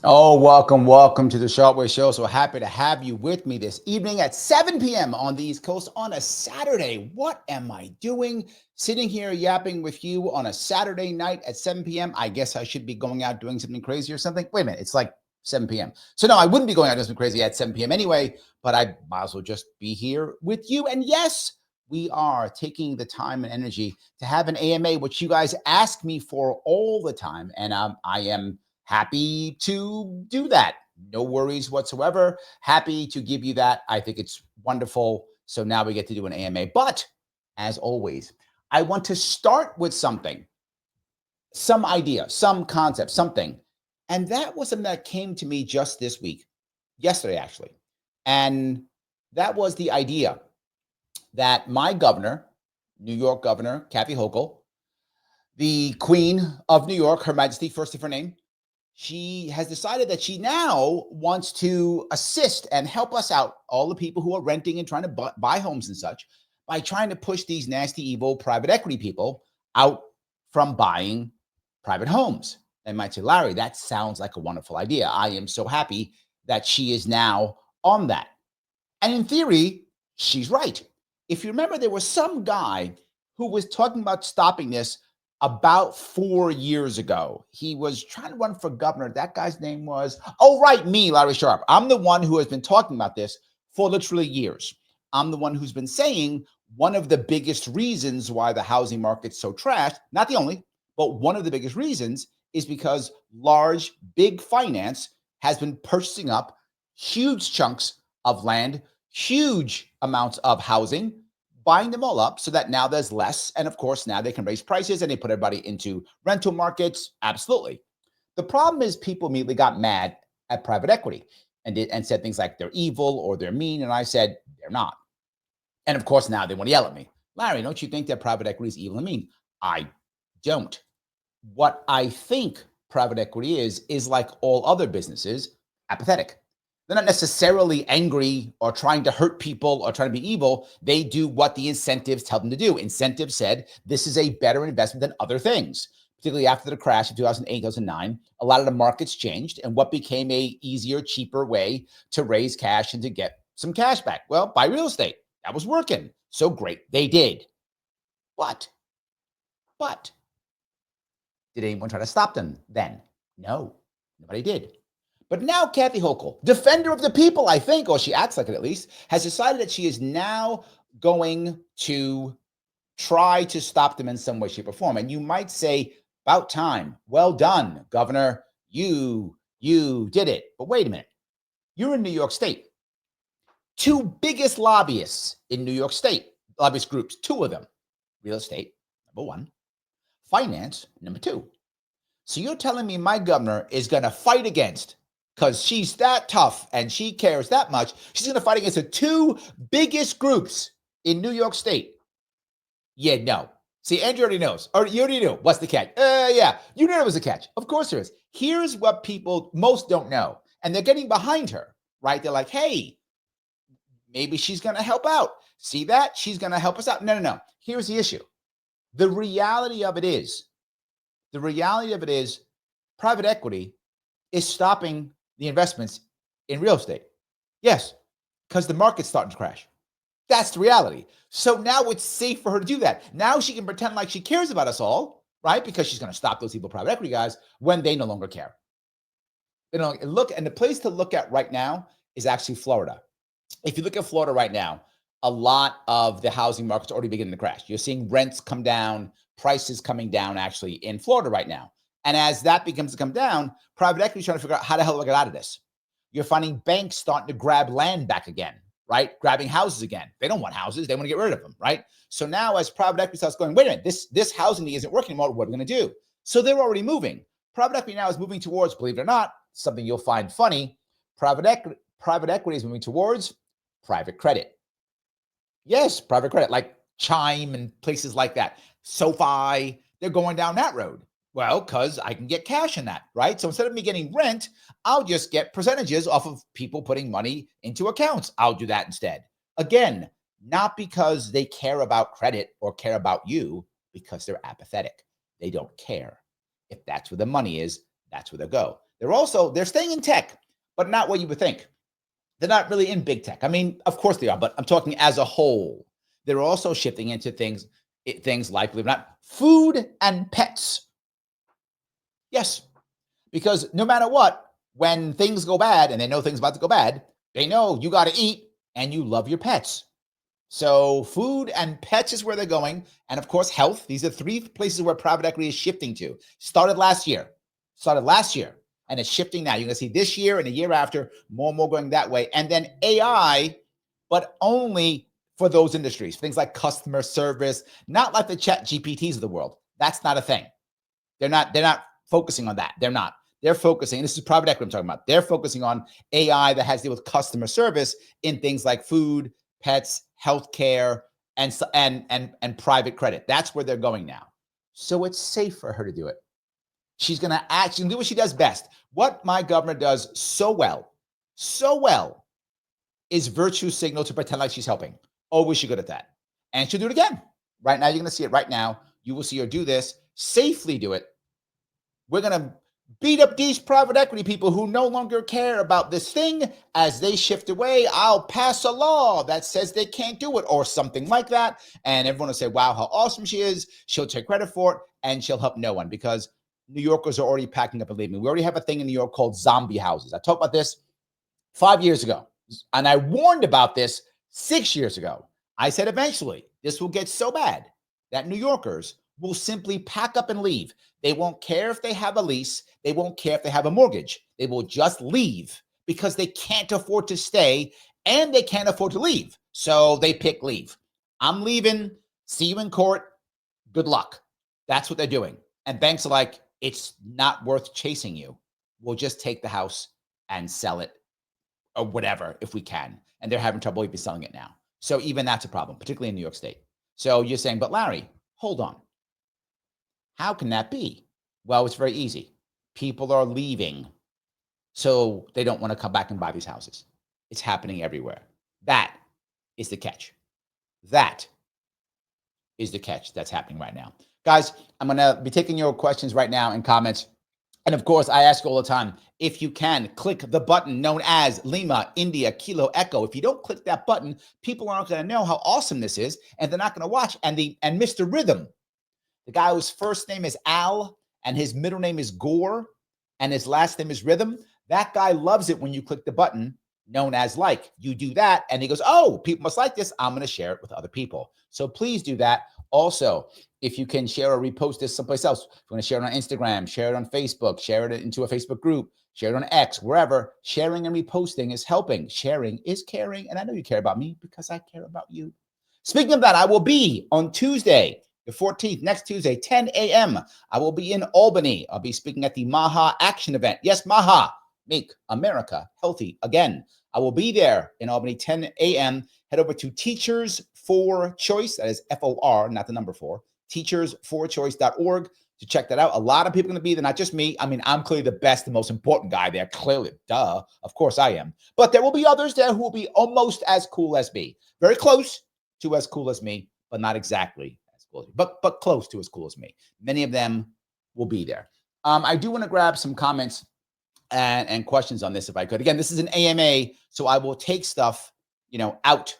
Oh, welcome to the Sharpe Way Show. So happy to have you with me this evening at 7 p.m. on the East Coast on a Saturday. What am I doing? Sitting here yapping with you on a Saturday night at 7 p.m. I guess I should be going out doing something crazy or something. Wait a minute, it's like 7 p.m. So no, I wouldn't be going out doing something crazy at 7 p.m. anyway, but I might as well just be here with you. And yes, we are taking the time and energy to have an AMA, which you guys ask me for all the time. And I am happy to do that. No worries whatsoever. Happy to give you that. I think it's wonderful. So now we get to do an AMA. But as always, I want to start with something, some idea, some concept, something. And that was something that came to me just this week, yesterday, actually. And that was the idea that my governor, New York Governor Kathy Hochul, the Queen of New York, Her Majesty, first of her name, she has decided that she now wants to assist and help us out, all the people who are renting and trying to buy homes and such, by trying to push these nasty, evil private equity people out from buying private homes. They might say, Larry, that sounds like a wonderful idea. I am so happy that she is now on that. And in theory, she's right. If you remember, there was some guy who was talking about stopping this about 4 years ago. He was trying to run for governor. That guy's name was, oh, right, me, Larry Sharpe. I'm the one who has been talking about this for literally years. I'm the one who's been saying one of the biggest reasons why the housing market's so trashed, not the only, but one of the biggest reasons is because large, big finance has been purchasing up huge chunks of land, huge amounts of housing, buying them all up so that now there's less. And of course, now they can raise prices and they put everybody into rental markets. Absolutely. The problem is people immediately got mad at private equity and said things like they're evil or they're mean. And I said, they're not. And of course, now they want to yell at me. Larry, don't you think that private equity is evil and mean? I don't. What I think private equity is like all other businesses, apathetic. They're not necessarily angry or trying to hurt people or trying to be evil. They do what the incentives tell them to do. Incentives said this is a better investment than other things, particularly after the crash of 2008, 2009. A lot of the markets changed, and what became a easier, cheaper way to raise cash and to get some cash back? Well, buy real estate. That was working. So great. They did. But did anyone try to stop them then? No, nobody did. But now Kathy Hochul, defender of the people, I think, or she acts like it at least, has decided that she is now going to try to stop them in some way, shape, or form. And you might say, about time. Well done, Governor. You did it. But wait a minute. You're in New York State. Two biggest lobbyists in New York State, lobbyist groups, two of them. Real estate, number one. Finance, number two. So you're telling me my governor is going to fight against, because she's that tough and she cares that much, she's going to fight against the two biggest groups in New York State? Yeah, no. See, Andrew already knows. Or you already knew. What's the catch? Yeah, you knew there was a catch. Of course there is. Here's what people most don't know. And they're getting behind her, right? They're like, hey, maybe she's going to help out. See that? She's going to help us out. No. Here's the issue. The reality of it is, private equity is stopping the investments in real estate. Yes, because the market's starting to crash. That's the reality. So now it's safe for her to do that. Now she can pretend like she cares about us all, right? Because she's going to stop those evil private equity guys when they no longer care. And the place to look at right now is actually Florida. If you look at Florida right now, a lot of the housing market's already beginning to crash. You're seeing rents come down, prices coming down actually in Florida right now. And as that begins to come down, private equity is trying to figure out how the hell do I get out of this. You're finding banks starting to grab land back again, right? Grabbing houses again. They don't want houses. They want to get rid of them, right? So now as private equity starts going, wait a minute, this housing isn't working anymore. What are we going to do? So they're already moving. Private equity now is moving towards, believe it or not, something you'll find funny. Private equity is moving towards private credit. Yes, private credit, like Chime and places like that. SoFi, they're going down that road. Well, because I can get cash in that, right? So instead of me getting rent, I'll just get percentages off of people putting money into accounts. I'll do that instead. Again, not because they care about credit or care about you, because they're apathetic. They don't care. If that's where the money is, that's where they'll go. They're staying in tech, but not what you would think. They're not really in big tech. I mean, of course they are, but I'm talking as a whole. They're also shifting into things like, believe it or not, food and pets. Yes, because no matter what, when things go bad and they know things about to go bad, they know you got to eat and you love your pets. So food and pets is where they're going. And of course, health. These are three places where private equity is shifting to. Started last year. And it's shifting now. You're going to see this year and the year after, more and more going that way. And then AI, but only for those industries. Things like customer service, not like the chat GPTs of the world. That's not a thing. They're not focusing on that. They're not. They're focusing, this is private equity I'm talking about. They're focusing on AI that has to do with customer service in things like food, pets, healthcare, and private credit. That's where they're going now. So it's safe for her to do it. She's going to actually do what she does best. What my governor does so well, is virtue signal to pretend like she's helping. Always she's good at that. And she'll do it again. Right now, you're going to see it right now. You will see her do this, safely do it. We're going to beat up these private equity people who no longer care about this thing. As they shift away, I'll pass a law that says they can't do it or something like that. And everyone will say, wow, how awesome she is. She'll take credit for it and she'll help no one because New Yorkers are already packing up and leaving. We already have a thing in New York called zombie houses. I talked about this 5 years ago, and I warned about this 6 years ago. I said eventually this will get so bad that New Yorkers will simply pack up and leave. They won't care if they have a lease. They won't care if they have a mortgage. They will just leave because they can't afford to stay and they can't afford to leave. So they pick leave. I'm leaving. See you in court. Good luck. That's what they're doing. And banks are like, it's not worth chasing you. We'll just take the house and sell it or whatever if we can. And they're having trouble even selling it now. So even that's a problem, particularly in New York State. So you're saying, but Larry, hold on. How can that be? Well, it's very easy. People are leaving, so they don't want to come back and buy these houses. It's happening everywhere. That is the catch. That is the catch that's happening right now. Guys, I'm going to be taking your questions right now in comments. And of course, I ask all the time, if you can, click the button known as Lima, India, Kilo, Echo. If you don't click that button, people aren't going to know how awesome this is, and they're not going to watch. And Mr. Rhythm, the guy whose first name is Al, and his middle name is Gore, and his last name is Rhythm, that guy loves it when you click the button known as like. You do that, and he goes, oh, people must like this. I'm going to share it with other people. So please do that. Also, if you can share or repost this someplace else, if you want to share it on Instagram, share it on Facebook, share it into a Facebook group, share it on X, wherever, sharing and reposting is helping. Sharing is caring, and I know you care about me because I care about you. Speaking of that, I will be on Tuesday, the 14th, next Tuesday, 10 a.m. I will be in Albany. I'll be speaking at the Maha Action event. Yes, Maha, make America healthy again. I will be there in Albany, 10 a.m. Head over to Teachers for Choice. That is FOR, not the number 4. Teachersforchoice.org to check that out. A lot of people are going to be there, not just me. I mean, I'm clearly the best, the most important guy there. Clearly, duh. Of course I am. But there will be others there who will be almost as cool as me. Very close to as cool as me, but not exactly as cool as me, but close to as cool as me. Many of them will be there. I do want to grab some comments and questions on this if I could. Again, this is an AMA, so I will take stuff, out,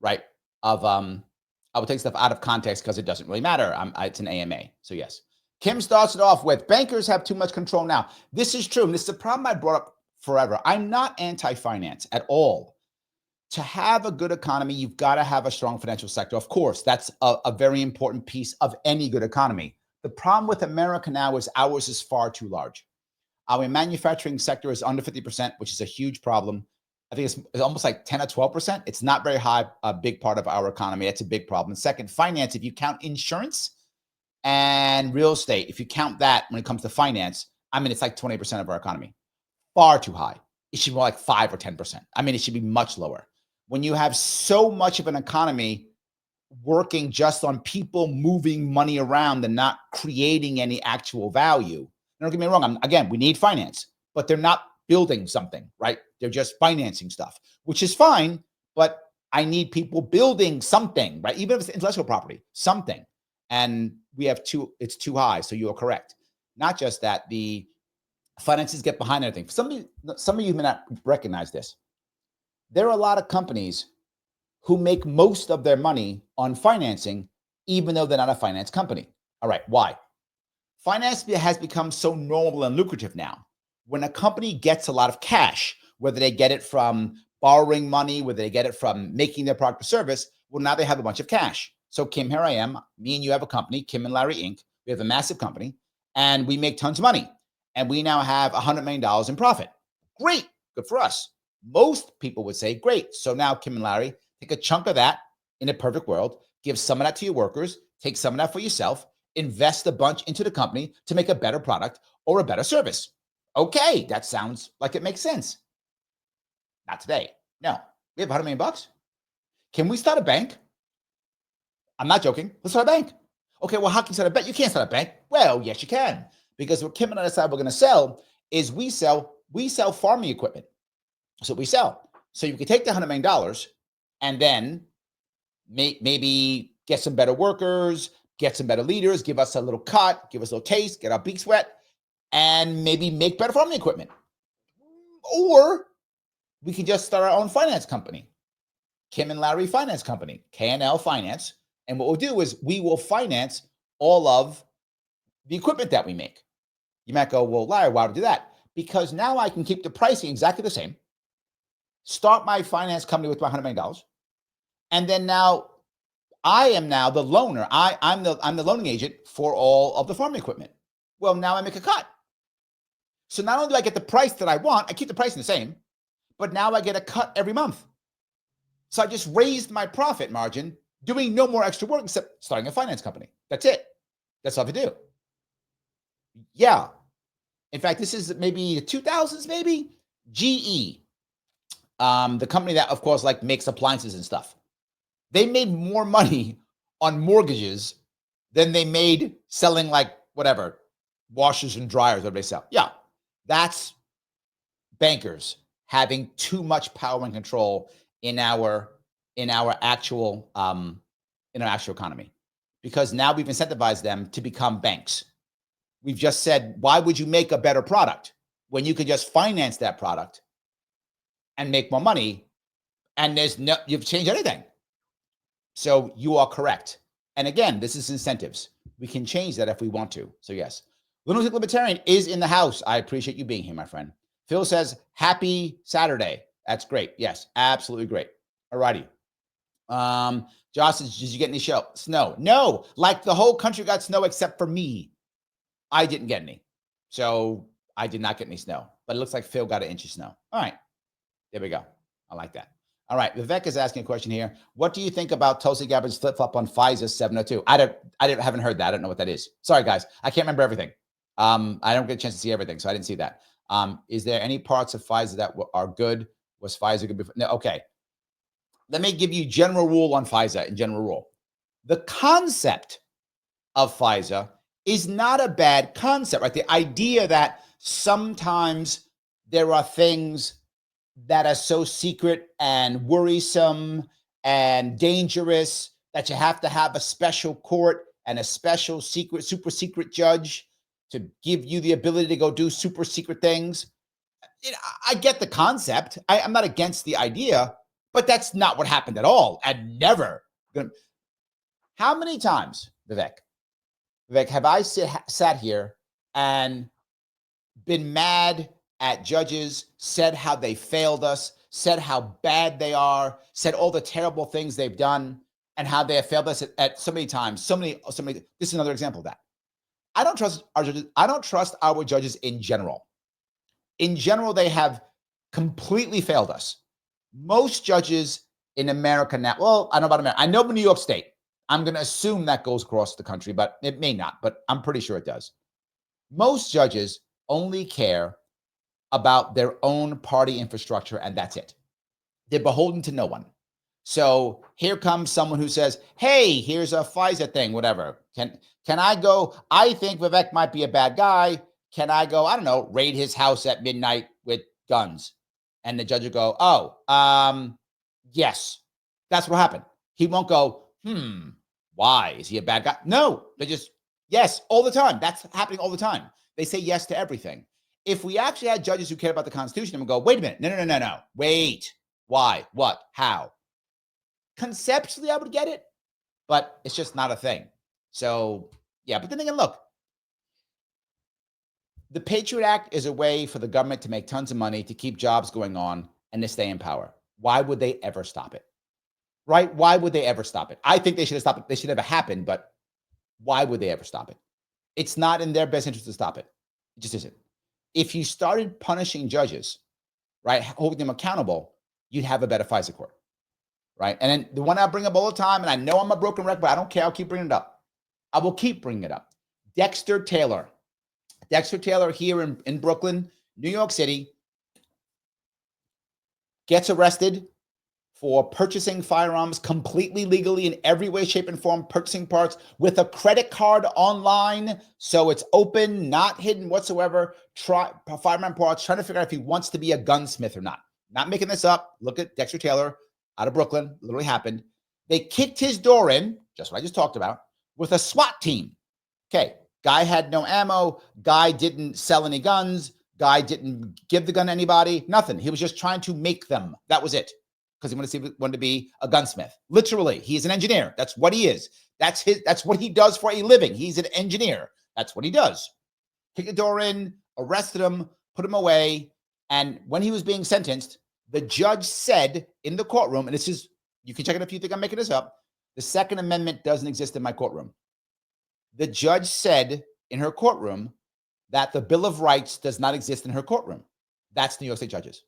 right, of I will take stuff out of context because it doesn't really matter. It's an AMA. So yes. Kim starts it off with, bankers have too much control now. This is true. And this is a problem I brought up forever. I'm not anti-finance at all. To have a good economy, you've got to have a strong financial sector. Of course, that's a very important piece of any good economy. The problem with America now is ours is far too large. Our manufacturing sector is under 50%, which is a huge problem. I think it's almost like 10 or 12%. It's not very high, a big part of our economy. That's a big problem. Second, finance, if you count insurance and real estate, if you count that when it comes to finance, I mean, it's like 20% of our economy. Far too high. It should be more like 5 or 10%. I mean, it should be much lower. When you have so much of an economy working just on people moving money around and not creating any actual value, don't get me wrong, again, we need finance, but they're not building something, right? They're just financing stuff, which is fine, but I need people building something, right? Even if it's intellectual property, something. And it's too high. So you are correct. Not just that, the Finances get behind everything. Some of you may not recognize this. There are a lot of companies who make most of their money on financing, even though they're not a finance company. All right, why? Finance has become so normal and lucrative now. When a company gets a lot of cash, whether they get it from borrowing money, whether they get it from making their product or service, well, now they have a bunch of cash. So, Kim, here I am. Me and you have a company, Kim and Larry Inc. We have a massive company, and we make tons of money. And we now have $100 million in profit. Great. Good for us. Most people would say, great. So now, Kim and Larry, take a chunk of that in a perfect world, give some of that to your workers, take some of that for yourself, invest a bunch into the company to make a better product or a better service. Okay, that sounds like it makes sense. Not today. No, we have $100 million. Can we start a bank? I'm not joking. Let's start a bank. Okay, well, how can you start a bank? You can't start a bank. Well, yes, you can. Because what Kim and I decide we're going to sell is we sell farming equipment. So we sell. So you can take the $100 million and then maybe get some better workers, get some better leaders, give us a little cut, give us a little taste, get our beaks wet, and maybe make better farming equipment. Or we can just start our own finance company, Kim and Larry Finance Company, K&L Finance. And what we'll do is we will finance all of the equipment that we make. You might go, well, Larry, why would I do that? Because now I can keep the pricing exactly the same, start my finance company with my $100 million, and then now I am now the loaner. I'm the loaning agent for all of the farming equipment. Well, now I make a cut. So not only do I get the price that I want, I keep the pricing the same, but now I get a cut every month. So I just raised my profit margin, doing no more extra work except starting a finance company. That's it. That's all I do. Yeah. In fact, this is maybe the 2000s, maybe GE, the company that, of course, like makes appliances and stuff. They made more money on mortgages than they made selling like whatever, washers and dryers that they sell. Yeah. That's bankers having too much power and control in our actual economy, because now we've incentivized them to become banks. We've just said, why would you make a better product when you could just finance that product and make more money? And you've changed anything. So you are correct. And again, this is incentives. We can change that if we want to. So yes, Lunatic Libertarian is in the house. I appreciate you being here, my friend. Phil says, happy Saturday. That's great. Yes, absolutely great. All righty. Josh says, did you get any snow? No, like the whole country got snow except for me. I didn't get any. So I did not get any snow, but it looks like Phil got an inch of snow. All right. There we go. I like that. All right. Vivek is asking a question here. What do you think about Tulsi Gabbard's flip-flop on FISA 702? Haven't heard that. I don't know what that is. Sorry, guys. I can't remember everything. I don't get a chance to see everything, so I didn't see that. Is there any parts of FISA that are good? Was FISA good before? No, okay. Let me give you general rule on FISA and general rule. The concept of FISA is not a bad concept, right? The idea that sometimes there are things that are so secret and worrisome and dangerous that you have to have a special court and a special super secret judge to give you the ability to go do super secret things. I get the concept. I'm not against the idea, but that's not what happened at all. And never. How many times, Vivek, have I sat here and been mad at judges, said how they failed us, said how bad they are, said all the terrible things they've done, and how they have failed us at so many times, so many. This is another example of that. I don't trust our judges. I don't trust our judges in general. In general, they have completely failed us. Most judges in America now, well, I don't know about America. I know New York State. I'm going to assume that goes across the country, but it may not, but I'm pretty sure it does. Most judges only care about their own party infrastructure, and that's it. They're beholden to no one. So here comes someone who says, hey, here's a FISA thing, whatever. Can I go? I think Vivek might be a bad guy. Can I go, I don't know, raid his house at midnight with guns? And the judge will go, yes, that's what happened. He won't go, why? Is he a bad guy? No, they just, yes, all the time. That's happening all the time. They say yes to everything. If we actually had judges who cared about the Constitution and would go, wait a minute, no, wait, why, what, how? Conceptually, I would get it, but it's just not a thing. So, yeah, but then again, look, the Patriot Act is a way for the government to make tons of money, to keep jobs going on, and to stay in power. Why would they ever stop it? Right? Why would they ever stop it? I think they should have stopped it. They should never happen, but why would they ever stop it? It's not in their best interest to stop it. It just isn't. If you started punishing judges, right, holding them accountable, you'd have a better FISA court, right? And then the one I bring up all the time, and I know I'm a broken record, but I don't care. I'll keep bringing it up. I will keep bringing it up. Dexter Taylor. Dexter Taylor here in Brooklyn, New York City, gets arrested for purchasing firearms completely legally in every way, shape, and form, purchasing parts with a credit card online. So it's open, not hidden whatsoever. Firearm parts, trying to figure out if he wants to be a gunsmith or not. Not making this up. Look at Dexter Taylor out of Brooklyn. Literally happened. They kicked his door in, just what I just talked about, with a SWAT team. Okay, guy had no ammo. Guy didn't sell any guns. Guy didn't give the gun to anybody. Nothing. He was just trying to make them. That was it. Because he wanted to be a gunsmith. Literally, he's an engineer. That's what he is. That's what he does for a living. He's an engineer. That's what he does. Kicked the door in, arrested him, put him away. And when he was being sentenced, the judge said in the courtroom, and this is, you can check it if you think I'm making this up, the Second Amendment doesn't exist in my courtroom. The judge said in her courtroom that the Bill of Rights does not exist in her courtroom. That's New York State judges.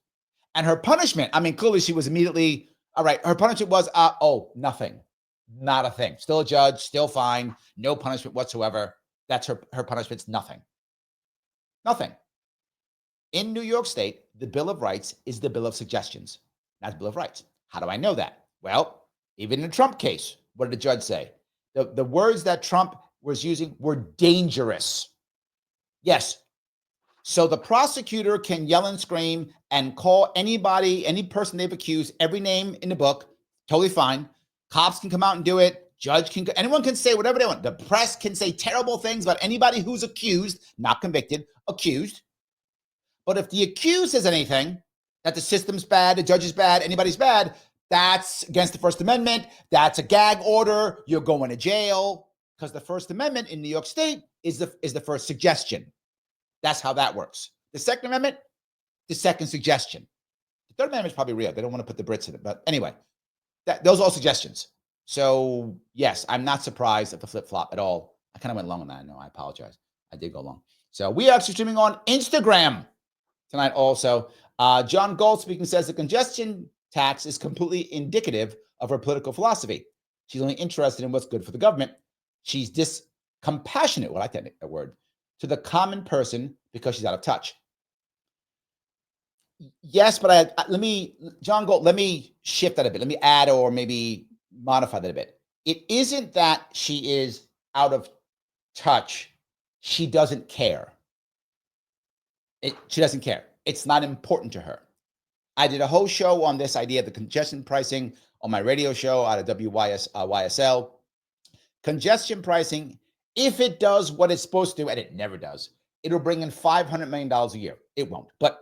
And her punishment, I mean, clearly she was immediately, all right, her punishment was, nothing. Not a thing. Still a judge, still fine, no punishment whatsoever. That's her punishment's nothing. Nothing. In New York State, the Bill of Rights is the Bill of Suggestions. That's the Bill of Rights. How do I know that? Well, even in the Trump case, what did the judge say? The words that Trump was using were dangerous. Yes. So the prosecutor can yell and scream and call anybody, any person they've accused, every name in the book, totally fine. Cops can come out and do it. Judge can, anyone can say whatever they want. The press can say terrible things about anybody who's accused, not convicted, accused. But if the accused says anything, that the system's bad, the judge is bad, anybody's bad, that's against the First Amendment. That's a gag order. You're going to jail. Because the First Amendment in New York State is the first suggestion. That's how that works. The Second Amendment, the second suggestion. The Third Amendment is probably real. They don't want to put the Brits in it. But anyway, those are all suggestions. So, yes, I'm not surprised at the flip-flop at all. I kind of went long on that. I know. I apologize. I did go long. So we are actually streaming on Instagram tonight also. John Gold speaking says the congestion tax is completely indicative of her political philosophy. She's only interested in what's good for the government. She's discompassionate, well, I like that word, to the common person because she's out of touch. Yes, but John Gold, let me shift that a bit. Let me add or maybe modify that a bit. It isn't that she is out of touch. She doesn't care. She doesn't care. It's not important to her. I did a whole show on this idea of the congestion pricing on my radio show out of YSL. Congestion pricing, if it does what it's supposed to, and it never does, it'll bring in $500 million a year. It won't. But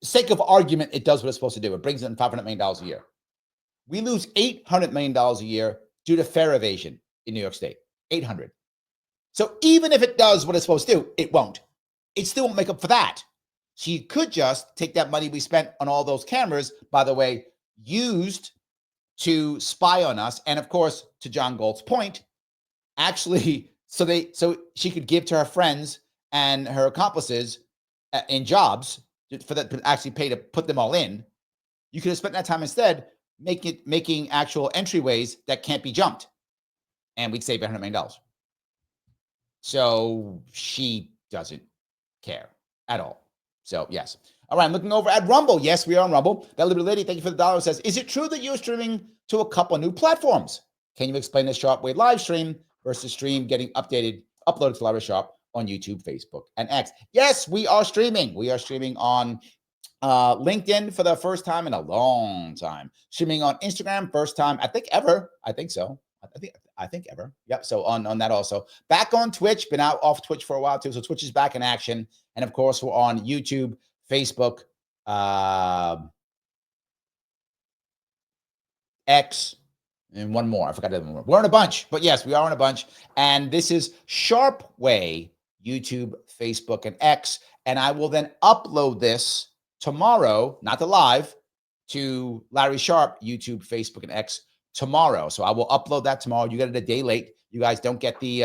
sake of argument, it does what it's supposed to do. It brings in $500 million a year. We lose $800 million a year due to fare evasion in New York State. 800. So even if it does what it's supposed to do, it won't. It still won't make up for that. She could just take that money we spent on all those cameras, by the way, used to spy on us. And of course, to John Gold's point, actually, so she could give to her friends and her accomplices in jobs for that to actually pay to put them all in. You could have spent that time instead making actual entryways that can't be jumped, and we'd save $100 million. So she doesn't care at all. So yes. All right, I'm looking over at Rumble. Yes, we are on Rumble. That little lady, thank you for the dollar, says, is it true that you're streaming to a couple new platforms? Can you explain the Sharpe Way live stream versus stream getting uploaded to Larry Sharpe on YouTube, Facebook, and X? Yes, we are streaming. We are streaming on LinkedIn for the first time in a long time. Streaming on Instagram, first time, I think ever. I think so. I think ever. Yep. So on that also. Back on Twitch, been out off Twitch for a while too. So Twitch is back in action. And of course, we're on YouTube, Facebook, X, and one more. I forgot the other one. We're in a bunch, but yes, we are in a bunch. And this is Sharpe Way, YouTube, Facebook, and X. And I will then upload this tomorrow, not the live, to Larry Sharpe, YouTube, Facebook, and X tomorrow. So I will upload that tomorrow. You get it a day late. You guys don't get the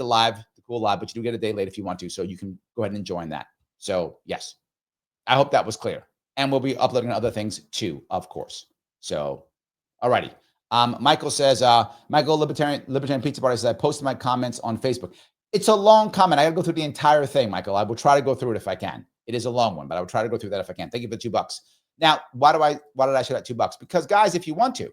live, the cool live, but you do get a day late if you want to. So you can go ahead and join that. So yes, I hope that was clear. And we'll be uploading other things too, of course. So, all righty. Michael says, Michael, Libertarian Pizza Party says, I posted my comments on Facebook. It's a long comment. I got to go through the entire thing, Michael. I will try to go through it if I can. It is a long one, but I will try to go through that if I can. Thank you for the $2. Now, why did I share that $2? Because guys, if you want to,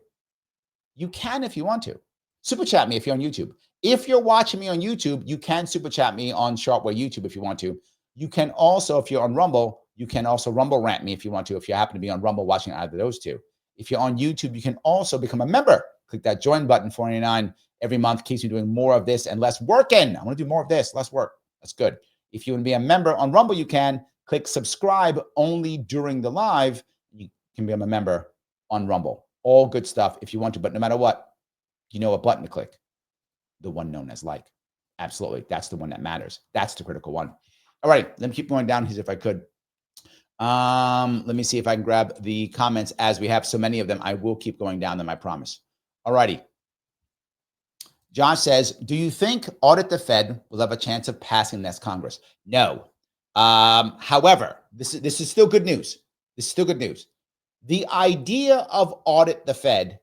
you can if you want to. Super chat me if you're on YouTube. If you're watching me on YouTube, you can super chat me on Sharpe Way YouTube if you want to. You can also, if you're on Rumble, you can also Rumble rant me if you want to, if you happen to be on Rumble watching either of those two. If you're on YouTube, you can also become a member. Click that join button, $4.99 every month. Keeps me doing more of this and less working. I want to do more of this, less work. That's good. If you want to be a member on Rumble, you can click subscribe only during the live. You can become a member on Rumble. All good stuff if you want to, but no matter what, you know what button to click. The one known as like. Absolutely. That's the one that matters. That's the critical one. All right. Let me keep going down here if I could. Let me see if I can grab the comments as we have so many of them. I will keep going down them, I promise. All righty. John says, do you think audit the Fed will have a chance of passing next Congress? No. However, this is still good news. This is still good news. The idea of audit the Fed,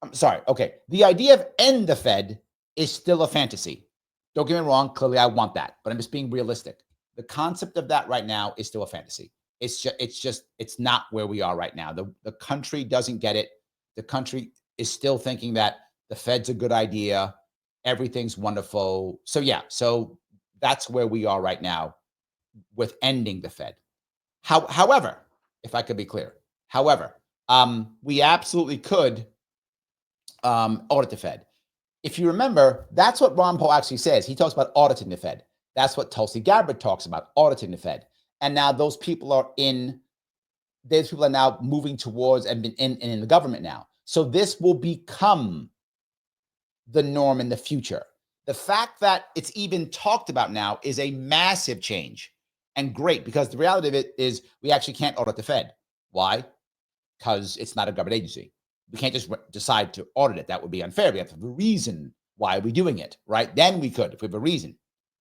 the idea of end the Fed is still a fantasy. Don't get me wrong. Clearly, I want that, but I'm just being realistic. The concept of that right now is still a fantasy. It's not where we are right now. The country doesn't get it. The country is still thinking that the Fed's a good idea. Everything's wonderful. So that's where we are right now with ending the Fed. However, if I could be clear, we absolutely could audit the Fed. If you remember, that's what Ron Paul actually says. He talks about auditing the Fed. That's what Tulsi Gabbard talks about, auditing the Fed. And now those people are now moving towards and been in the government now. So this will become the norm in the future. The fact that it's even talked about now is a massive change and great, because the reality of it is we actually can't audit the Fed. Why? Because it's not a government agency. We can't just decide to audit it. That would be unfair. We have to have a reason why we're doing it, right? Then we could, if we have a reason,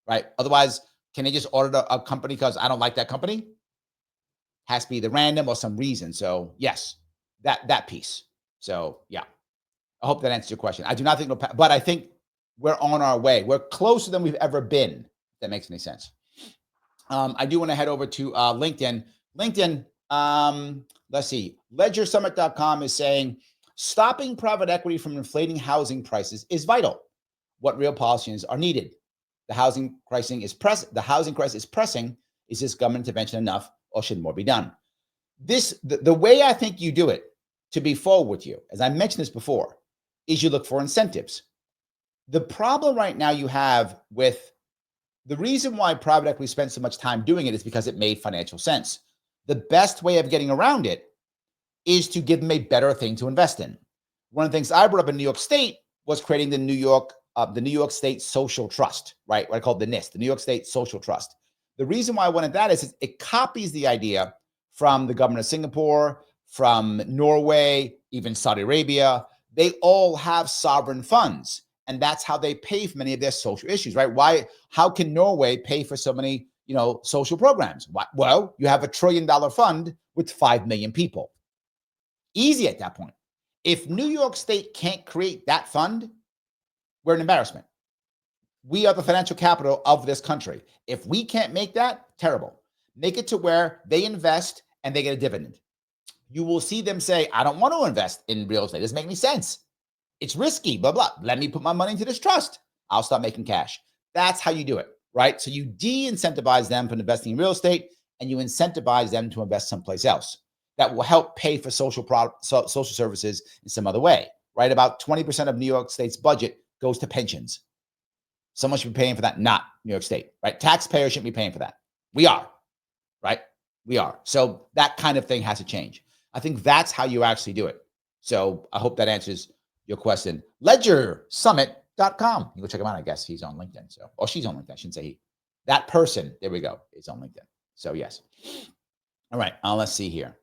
right? Otherwise, can they just audit a company because I don't like that company? Has to be the random or some reason. So yes, that piece. So yeah, I hope that answers your question. I do not think it'll pass, but I think we're on our way. We're closer than we've ever been. If that makes any sense. I do want to head over to LinkedIn. Let's see. LedgerSummit.com is saying, stopping private equity from inflating housing prices is vital. What real policies are needed? The housing crisis is pressing. Is this government intervention enough, or should more be done? The way I think you do it, to be forward with you, as I mentioned this before, is you look for incentives. The problem right now you have with the reason why private equity spends so much time doing it is because it made financial sense. The best way of getting around it is to give them a better thing to invest in. One of the things I brought up in New York State was creating the New York State Social Trust, right? What I call the NIST, the New York State Social Trust. The reason why I wanted that is it copies the idea from the government of Singapore, from Norway, even Saudi Arabia. They all have sovereign funds, and that's how they pay for many of their social issues, right? How can Norway pay for so many, social programs? Well, you have $1 trillion fund with 5 million people. Easy at that point. If New York State can't create that fund, we're an embarrassment. We are the financial capital of this country. If we can't make that, terrible. Make it to where they invest and they get a dividend. You will see them say, I don't want to invest in real estate. It doesn't make any sense. It's risky, blah, blah. Let me put my money into this trust. I'll start making cash. That's how you do it, right? So you de-incentivize them from investing in real estate, and you incentivize them to invest someplace else. That will help pay for social services in some other way, right? About 20% of New York State's budget goes to pensions. Someone should be paying for that, not New York State, right? Taxpayers shouldn't be paying for that. We are, right? We are. So that kind of thing has to change. I think that's how you actually do it. So I hope that answers your question. LedgerSummit.com. You go check him out. I guess he's on LinkedIn. So, or she's on LinkedIn. I shouldn't say he. That person, there we go, is on LinkedIn. So yes. All right. Let's see here.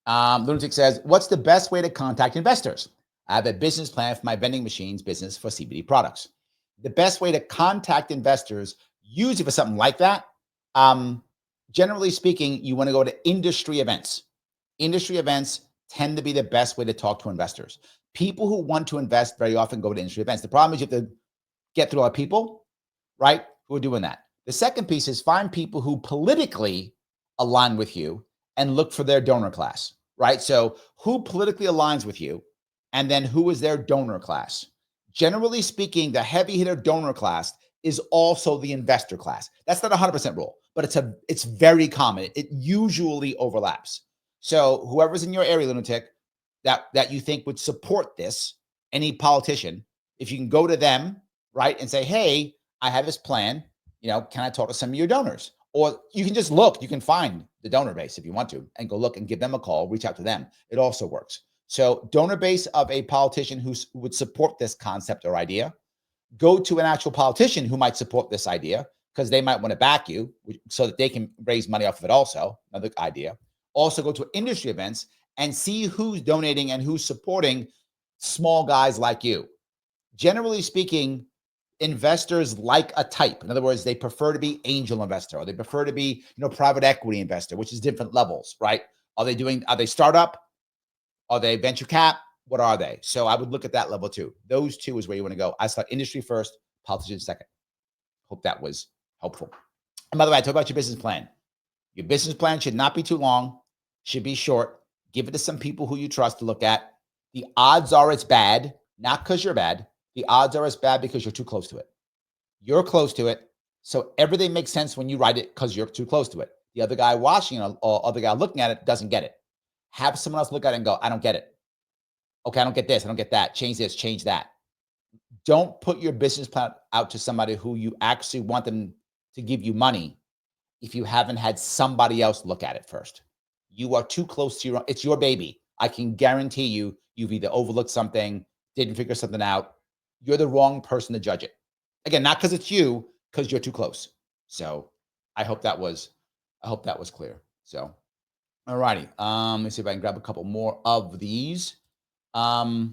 Lunatic says, what's the best way to contact investors? I have a business plan for my vending machines business for CBD products. The best way to contact investors, usually for something like that, generally speaking, you want to go to industry events. Industry events tend to be the best way to talk to investors. People who want to invest very often go to industry events. The problem is you have to get through a lot of people, right, who are doing that. The second piece is find people who politically align with you and look for their donor class, right? So who politically aligns with you, and then who is their donor class? Generally speaking, the heavy hitter donor class is also the investor class. That's not a 100% rule, but it's very common. It usually overlaps. So whoever's in your area, Lunatic, that you think would support this, any politician, if you can go to them, right, and say, hey, I have this plan, can I talk to some of your donors? Or you can just look, you can find the donor base if you want to, and go look and give them a call, reach out to them. It also works. So donor base of a politician who would support this concept or idea. Go to an actual politician who might support this idea because they might want to back you so that they can raise money off of it also, another idea. Also go to industry events and see who's donating and who's supporting small guys like you. Generally speaking, investors like a type. In other words, they prefer to be angel investor, or they prefer to be, private equity investor, which is different levels, right? Are they startup? Are they venture cap? What are they? So I would look at that level too. Those two is where you want to go. I start industry first, politician second. Hope that was helpful. And by the way, I talked about your business plan. Your business plan should not be too long, should be short. Give it to some people who you trust to look at. The odds are it's bad, not because you're bad. The odds are it's bad because you're too close to it. You're close to it. So everything makes sense when you write it because you're too close to it. The other guy watching it or other guy looking at it doesn't get it. Have someone else look at it and go, I don't get it. Okay, I don't get this. I don't get that. Change this, change that. Don't put your business plan out to somebody who you actually want them to give you money if you haven't had somebody else look at it first. You are too close to it's your baby. I can guarantee you've either overlooked something, didn't figure something out. You're the wrong person to judge it. Again, not because it's you, because you're too close. So I hope that was clear. So, all righty. Let me see if I can grab a couple more of these. Also,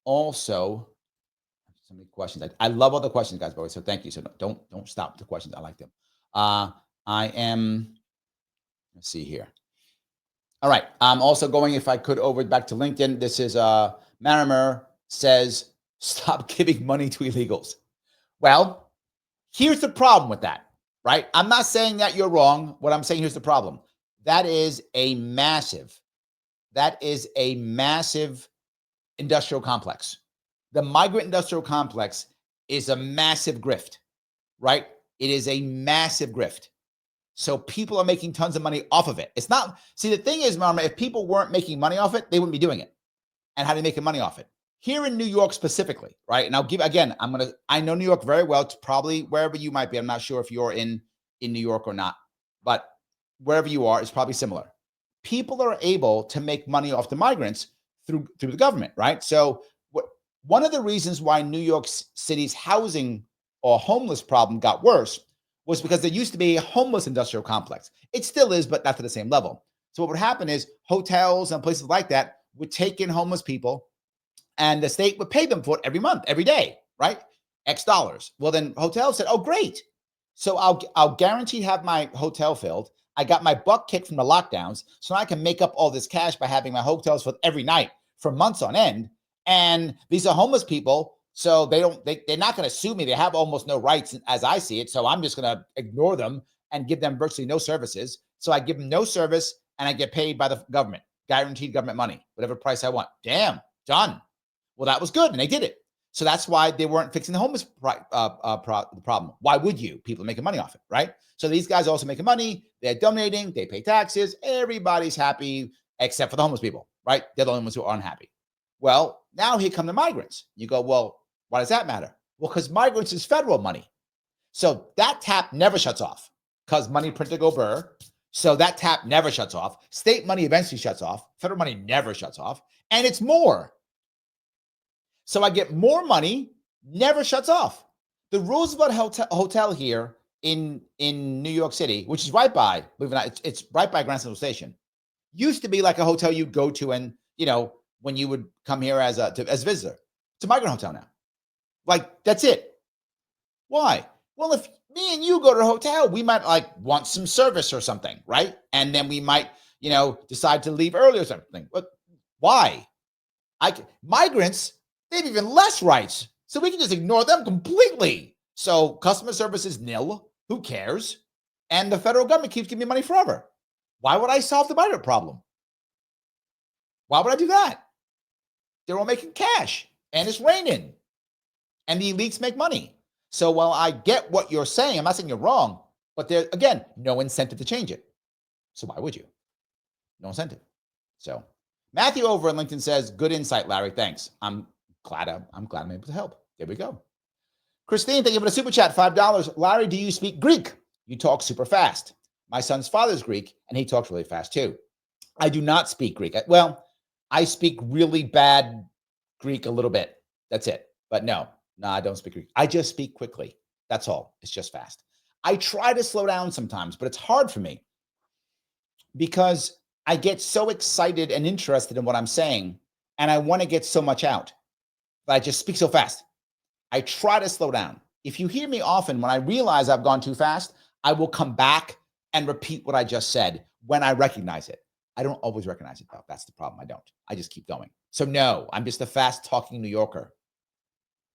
so many questions. I love all the questions, guys, by the way. So thank you. So don't stop the questions. I like them. Let's see here. All right. I'm also going, if I could, over back to LinkedIn. This is Marimer says, stop giving money to illegals. Well, here's the problem with that, right? I'm not saying that you're wrong. What I'm saying, here's the problem. That is a massive industrial complex. The migrant industrial complex is a massive grift, right? It is a massive grift. So people are making tons of money off of it. It's not, see, the thing is, Mama, if people weren't making money off it, they wouldn't be doing it. And how do they make money off it? Here in New York specifically, right? And I'll give, again, I know New York very well. It's probably wherever you might be. I'm not sure if you're in New York or not, but wherever you are, it's probably similar. People are able to make money off the migrants through the government, right? So one of the reasons why New York City's housing or homeless problem got worse was because there used to be a homeless industrial complex. It still is, but not to the same level. So what would happen is hotels and places like that would take in homeless people, and the state would pay them for it every month, every day, right? X dollars. Well, then hotels said, oh, great. So I'll guarantee have my hotel filled. I got my butt kicked from the lockdowns, so I can make up all this cash by having my hotels filled every night for months on end. And these are homeless people, so they're not going to sue me. They have almost no rights as I see it. So I'm just going to ignore them and give them virtually no services. So I give them no service and I get paid by the government, guaranteed government money, whatever price I want. Damn, done. Well, that was good. And they did it. So that's why they weren't fixing the homeless problem. Why would you? People are making money off it, right? So these guys are also making money. They're donating. They pay taxes. Everybody's happy except for the homeless people, right? They're the only ones who are unhappy. Well, now here come the migrants. You go, well, Why does that matter? Well, because migrants is federal money. So that tap never shuts off because money printed go burr. So that tap never shuts off. State money eventually shuts off. Federal money never shuts off. And it's more. So I get more money, never shuts off. The Roosevelt Hotel here in New York City, which is right by, believe it or not, it's right by Grand Central Station, used to be like a hotel you'd go to and, when you would come here as a visitor. It's a migrant hotel now. Like, that's it. Why? Well, if me and you go to a hotel, we might want some service or something, right? And then we might, decide to leave early or something. But why? Migrants, they have even less rights. So we can just ignore them completely. So customer service is nil. Who cares? And the federal government keeps giving me money forever. Why would I solve the migrant problem? Why would I do that? They're all making cash and it's raining and the elites make money. So while I get what you're saying, I'm not saying you're wrong, but there's, again, no incentive to change it. So why would you? No incentive. So Matthew over on LinkedIn says, good insight, Larry. Thanks. I'm glad I'm able to help. There we go. Christine, thank you for the super chat, $5. Larry, do you speak Greek? You talk super fast. My son's father's Greek, and he talks really fast too. I do not speak Greek. Well, I speak really bad Greek a little bit. That's it. But no, I don't speak Greek. I just speak quickly. That's all. It's just fast. I try to slow down sometimes, but it's hard for me because I get so excited and interested in what I'm saying, and I want to get so much out that I just speak so fast. I try to slow down. If you hear me often, when I realize I've gone too fast, I will come back and repeat what I just said when I recognize it. I don't always recognize it, though. That's the problem. I don't. I just keep going. So no, I'm just a fast-talking New Yorker.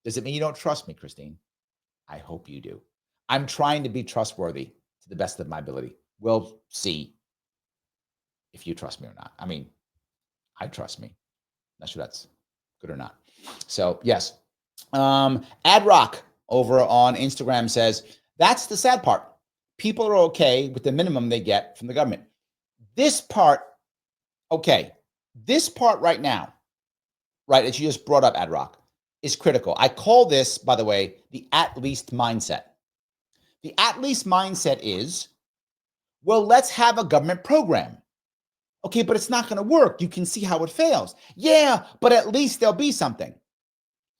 Does it mean you don't trust me, Christine? I hope you do. I'm trying to be trustworthy to the best of my ability. We'll see if you trust me or not. I mean, I trust me. Not sure that's good or not. So yes. Ad Rock over on Instagram says, that's the sad part. People are okay with the minimum they get from the government. This part, okay. This part right now, right, that you just brought up, Ad Rock, is critical. I call this, by the way, the at least mindset. The at least mindset is, well, let's have a government program. Okay, but it's not going to work. You can see how it fails. Yeah, but at least there'll be something.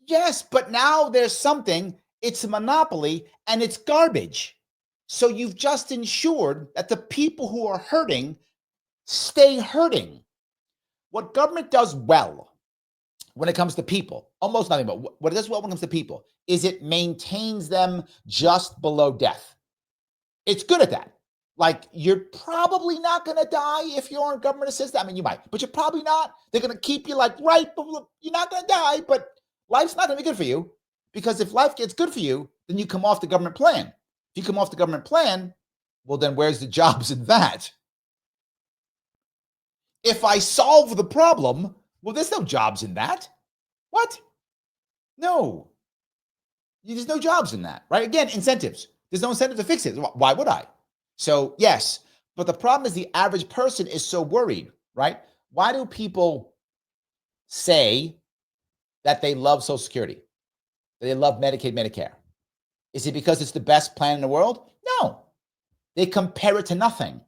Yes, but now there's something. It's a monopoly and it's garbage. So you've just ensured that the people who are hurting stay hurting. What government does well when it comes to people, almost nothing, but what it does well when it comes to people is it maintains them just below death. It's good at that. Like, you're probably not going to die if you're on government assistance. I mean, you might, but you're probably not. They're going to keep you right, but you're not going to die, but life's not going to be good for you, because if life gets good for you, then you come off the government plan. If you come off the government plan, well, then where's the jobs in that? If I solve the problem, well, there's no jobs in that. What? No. There's no jobs in that, right? Again, incentives. There's no incentive to fix it. Why would I? So yes, but the problem is the average person is so worried, right? Why do people say that they love Social Security, that they love Medicaid, Medicare? Is it because it's the best plan in the world? No. They compare it to nothing.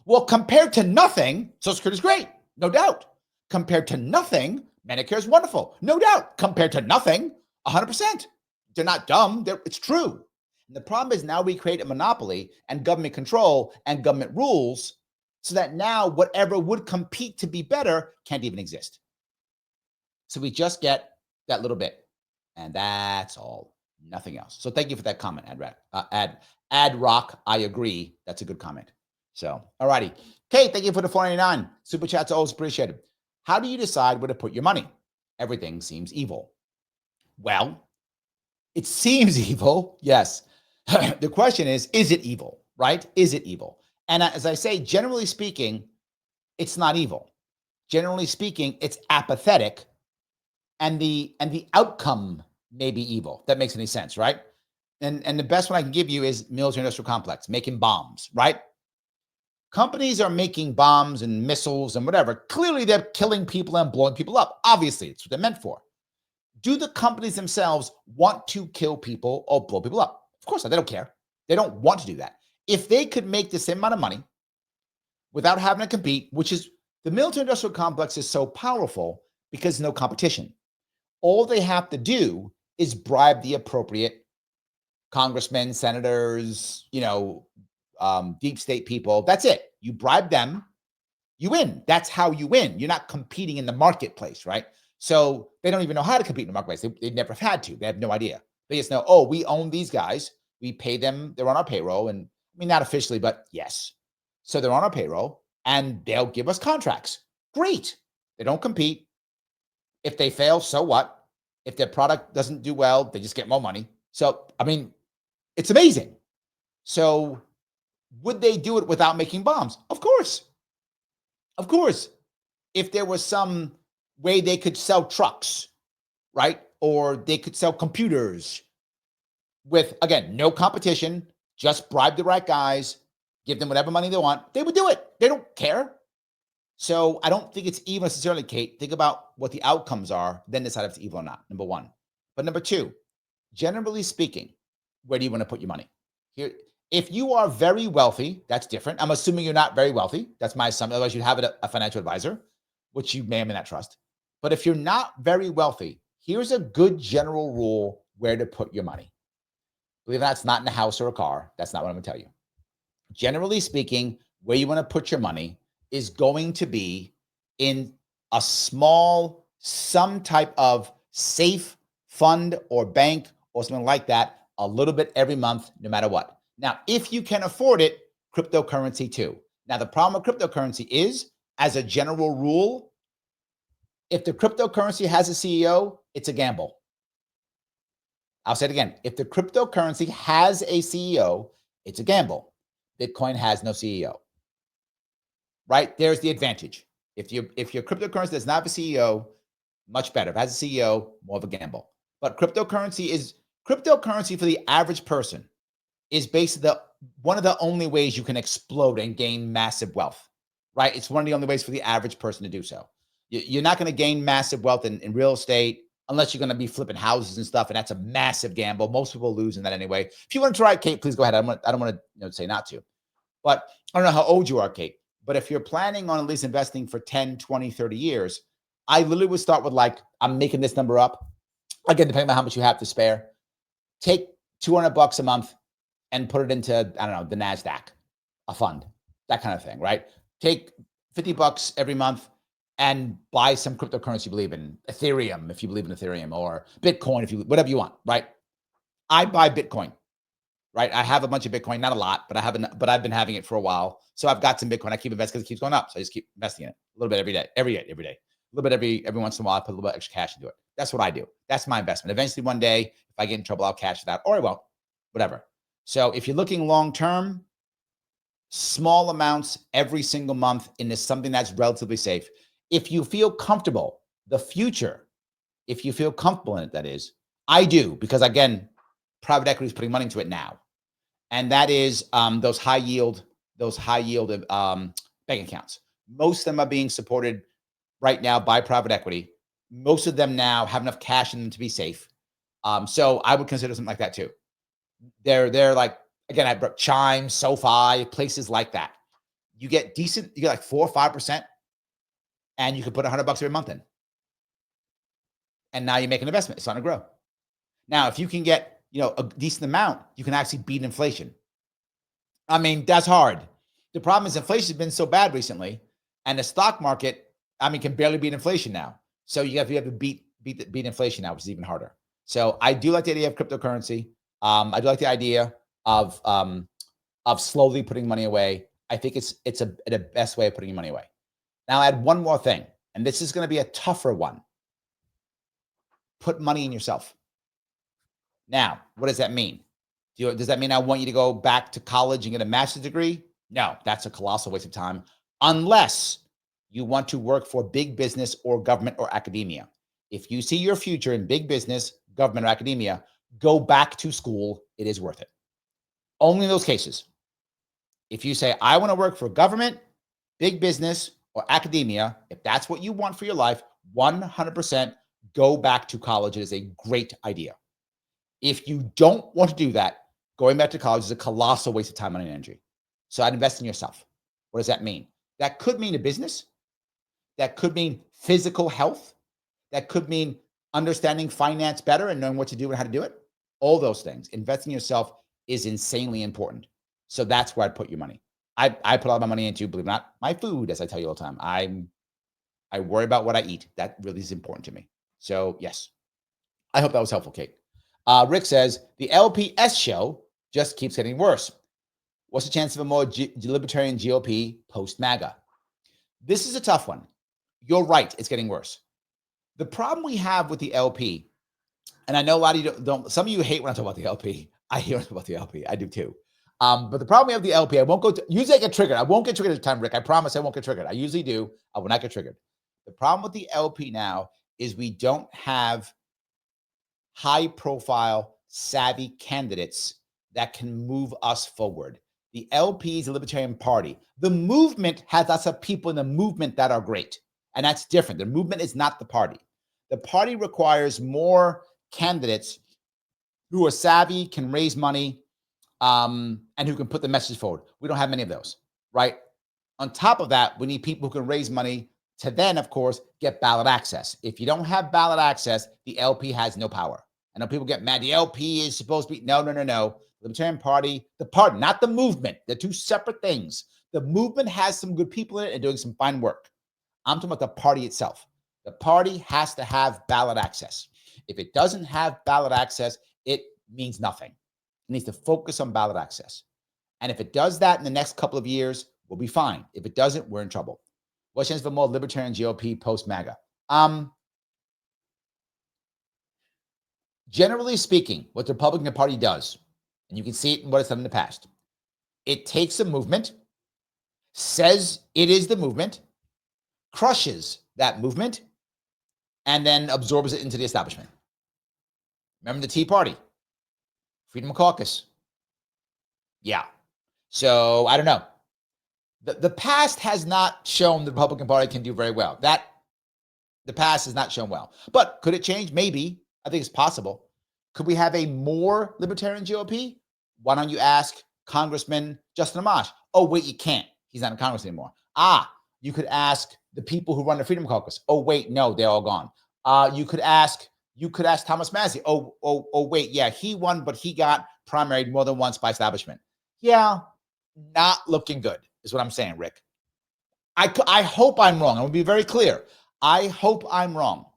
Well, compared to nothing, Social Security is great, no doubt. Compared to nothing, Medicare is wonderful, no doubt. Compared to nothing, 100%. They're not dumb. It's true. And the problem is now we create a monopoly and government control and government rules so that now whatever would compete to be better can't even exist. So we just get that little bit, and that's all, nothing else. So thank you for that comment, Ad Rock. I agree. That's a good comment. So, all righty. Kate, thank you for the $4.99. Super chats always appreciated. How do you decide where to put your money? Everything seems evil. Well, it seems evil, yes. The question is it evil, right? Is it evil? And as I say, generally speaking, it's not evil. Generally speaking, it's apathetic, and the outcome may be evil. That makes any sense, right? And the best one I can give you is military industrial complex, making bombs, right? Companies are making bombs and missiles and whatever. Clearly, they're killing people and blowing people up. Obviously, it's what they're meant for. Do the companies themselves want to kill people or blow people up? Of course not. They don't care. They don't want to do that. If they could make the same amount of money without having to compete, which is the military industrial complex is so powerful because no competition. All they have to do is bribe the appropriate congressmen, senators, deep state people. That's it. You bribe them, you win. That's how you win. You're not competing in the marketplace, right? So they don't even know how to compete in the marketplace. They never have had to. They have no idea. They just know, oh, we own these guys. We pay them. They're on our payroll. And I mean, not officially, but yes. So they're on our payroll and they'll give us contracts. Great. They don't compete. If they fail, so what? If their product doesn't do well, they just get more money. So, I mean, it's amazing. So would they do it without making bombs? Of course. Of course. If there was some way they could sell trucks, right? Or they could sell computers with, again, no competition, just bribe the right guys, give them whatever money they want, they would do it. They don't care. So I don't think it's evil necessarily, Kate. Think about what the outcomes are, then decide if it's evil or not, number one. But number two, generally speaking, where do you want to put your money? Here, if you are very wealthy, that's different. I'm assuming you're not very wealthy. That's my assumption. Otherwise, you'd have a financial advisor, which you may or may not trust. But if you're not very wealthy, here's a good general rule where to put your money. Believe it or not, it's not in a house or a car. That's not what I'm going to tell you. Generally speaking, where you want to put your money is going to be in a small, some type of safe fund or bank or something like that, a little bit every month, no matter what. Now, if you can afford it, cryptocurrency too. Now, the problem with cryptocurrency is, as a general rule, if the cryptocurrency has a CEO, it's a gamble. I'll say it again. If the cryptocurrency has a CEO, it's a gamble. Bitcoin has no CEO. Right? There's the advantage. If your cryptocurrency does not have a CEO, much better. If it has a CEO, more of a gamble. But cryptocurrency for the average person is basically one of the only ways you can explode and gain massive wealth, right? It's one of the only ways for the average person to do so. You're not going to gain massive wealth in real estate unless you're going to be flipping houses and stuff, and that's a massive gamble. Most people lose in that anyway. If you want to try it, Kate, please go ahead. I don't want to say not to. But I don't know how old you are, Kate. But if you're planning on at least investing for 10, 20, 30 years, I literally would start with I'm making this number up. Again, depending on how much you have to spare, take $200 a month and put it into, I don't know, the NASDAQ, a fund, that kind of thing, right? Take $50 every month and buy some cryptocurrency you believe in, Ethereum, if you believe in Ethereum, or Bitcoin, whatever you want, right? I buy Bitcoin. Right, I have a bunch of Bitcoin, not a lot, but I've been having it for a while. So I've got some Bitcoin. I keep investing because it keeps going up. So I just keep investing in it a little bit every day. A little bit every once in a while. I put a little bit extra cash into it. That's what I do. That's my investment. Eventually, one day, if I get in trouble, I'll cash it out, or I won't. Whatever. So if you're looking long term, small amounts every single month into something that's relatively safe. If you feel comfortable, the future, if you feel comfortable in it, that is, I do, because again, private equity is putting money into it now. And that is those high yield bank accounts. Most of them are being supported right now by private equity. Most of them now have enough cash in them to be safe. So I would consider something like that too. They're like, again, I brought Chime, SoFi, places like that. You get like 4 or 5%, and you can put $100 every month in. And now you make an investment. It's starting to grow. Now, if you can get a decent amount, you can actually beat inflation. I mean, that's hard. The problem is inflation has been so bad recently, and the stock market, can barely beat inflation now. So you have to beat inflation now, which is even harder. So I do like the idea of cryptocurrency. I do like the idea of slowly putting money away. I think it's the best way of putting your money away. Now, I add one more thing, and this is going to be a tougher one. Put money in yourself. Now, what does that mean? Does that mean I want you to go back to college and get a master's degree? No, that's a colossal waste of time, unless you want to work for big business or government or academia. If you see your future in big business, government, or academia, go back to school. It is worth it. Only in those cases. If you say, I want to work for government, big business, or academia, if that's what you want for your life, 100% go back to college. It is a great idea. If you don't want to do that, going back to college is a colossal waste of time, money, and energy. So I'd invest in yourself. What does that mean? That could mean a business. That could mean physical health. That could mean understanding finance better and knowing what to do and how to do it. All those things. Investing in yourself is insanely important. So that's where I'd put your money. I put a lot of my money into, believe it or not, my food, as I tell you all the time. I worry about what I eat. That really is important to me. So yes, I hope that was helpful, Kate. Rick says, the LPS show just keeps getting worse. What's the chance of a more libertarian GOP post-MAGA? This is a tough one. You're right. It's getting worse. The problem we have with the LP, and I know a lot of you don't, some of you hate when I talk about the LP. I hate when I talk about the LP. I do too. But the problem we have with the LP, I won't go to, usually I get triggered. I won't get triggered this time, Rick. I promise I won't get triggered. I usually do. I will not get triggered. The problem with the LP now is we don't have high profile, savvy candidates that can move us forward. The LP is a Libertarian Party. The movement has lots of people in the movement that are great. And that's different. The movement is not the party. The party requires more candidates who are savvy, can raise money, and who can put the message forward. We don't have many of those, right? On top of that, we need people who can raise money to then, of course, get ballot access. If you don't have ballot access, the LP has no power. I know people get mad. The LP is supposed to be, no. The Libertarian Party, the party, not the movement. They're two separate things. The movement has some good people in it and doing some fine work. I'm talking about the party itself. The party has to have ballot access. If it doesn't have ballot access, it means nothing. It needs to focus on ballot access. And if it does that in the next couple of years, we'll be fine. If it doesn't, we're in trouble. What's the chance for more libertarian GOP post-MAGA? Generally speaking, what the Republican Party does, and you can see it in what it's done in the past, it takes a movement, says it is the movement, crushes that movement, and then absorbs it into the establishment. Remember the Tea Party, Freedom Caucus. Yeah. So I don't know. The past has not shown the Republican Party can do very well. The past has not shown well. But could it change? Maybe. I think it's possible. Could we have a more libertarian GOP? Why don't you ask Congressman Justin Amash? Oh, wait, you can't. He's not in Congress anymore. You could ask the people who run the Freedom Caucus. Oh, wait, no, they're all gone. You could ask Thomas Massie. Oh, wait, yeah, he won, but he got primaried more than once by establishment. Yeah, not looking good is what I'm saying, Rick. I hope I'm wrong. I'm going to be very clear. I hope I'm wrong.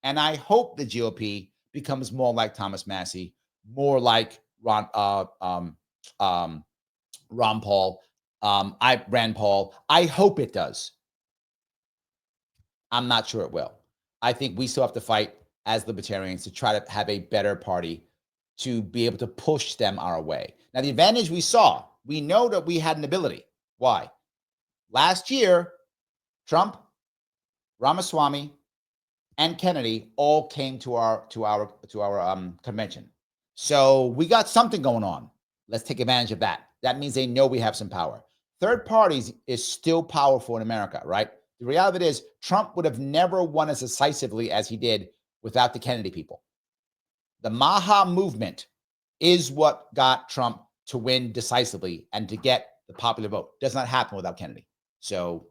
And I hope the GOP becomes more like Thomas Massie, more like Rand Paul. I hope it does. I'm not sure it will. I think we still have to fight as libertarians to try to have a better party to be able to push them our way. Now, the advantage we know that we had an ability. Why? Last year, Trump, Ramaswamy, and Kennedy all came to our convention. So we got something going on. Let's take advantage of that. That means they know we have some power. Third parties is still powerful in America, right? The reality of it is Trump would have never won as decisively as he did without the Kennedy people. The Maha movement is what got Trump to win decisively and to get the popular vote. Does not happen without Kennedy. So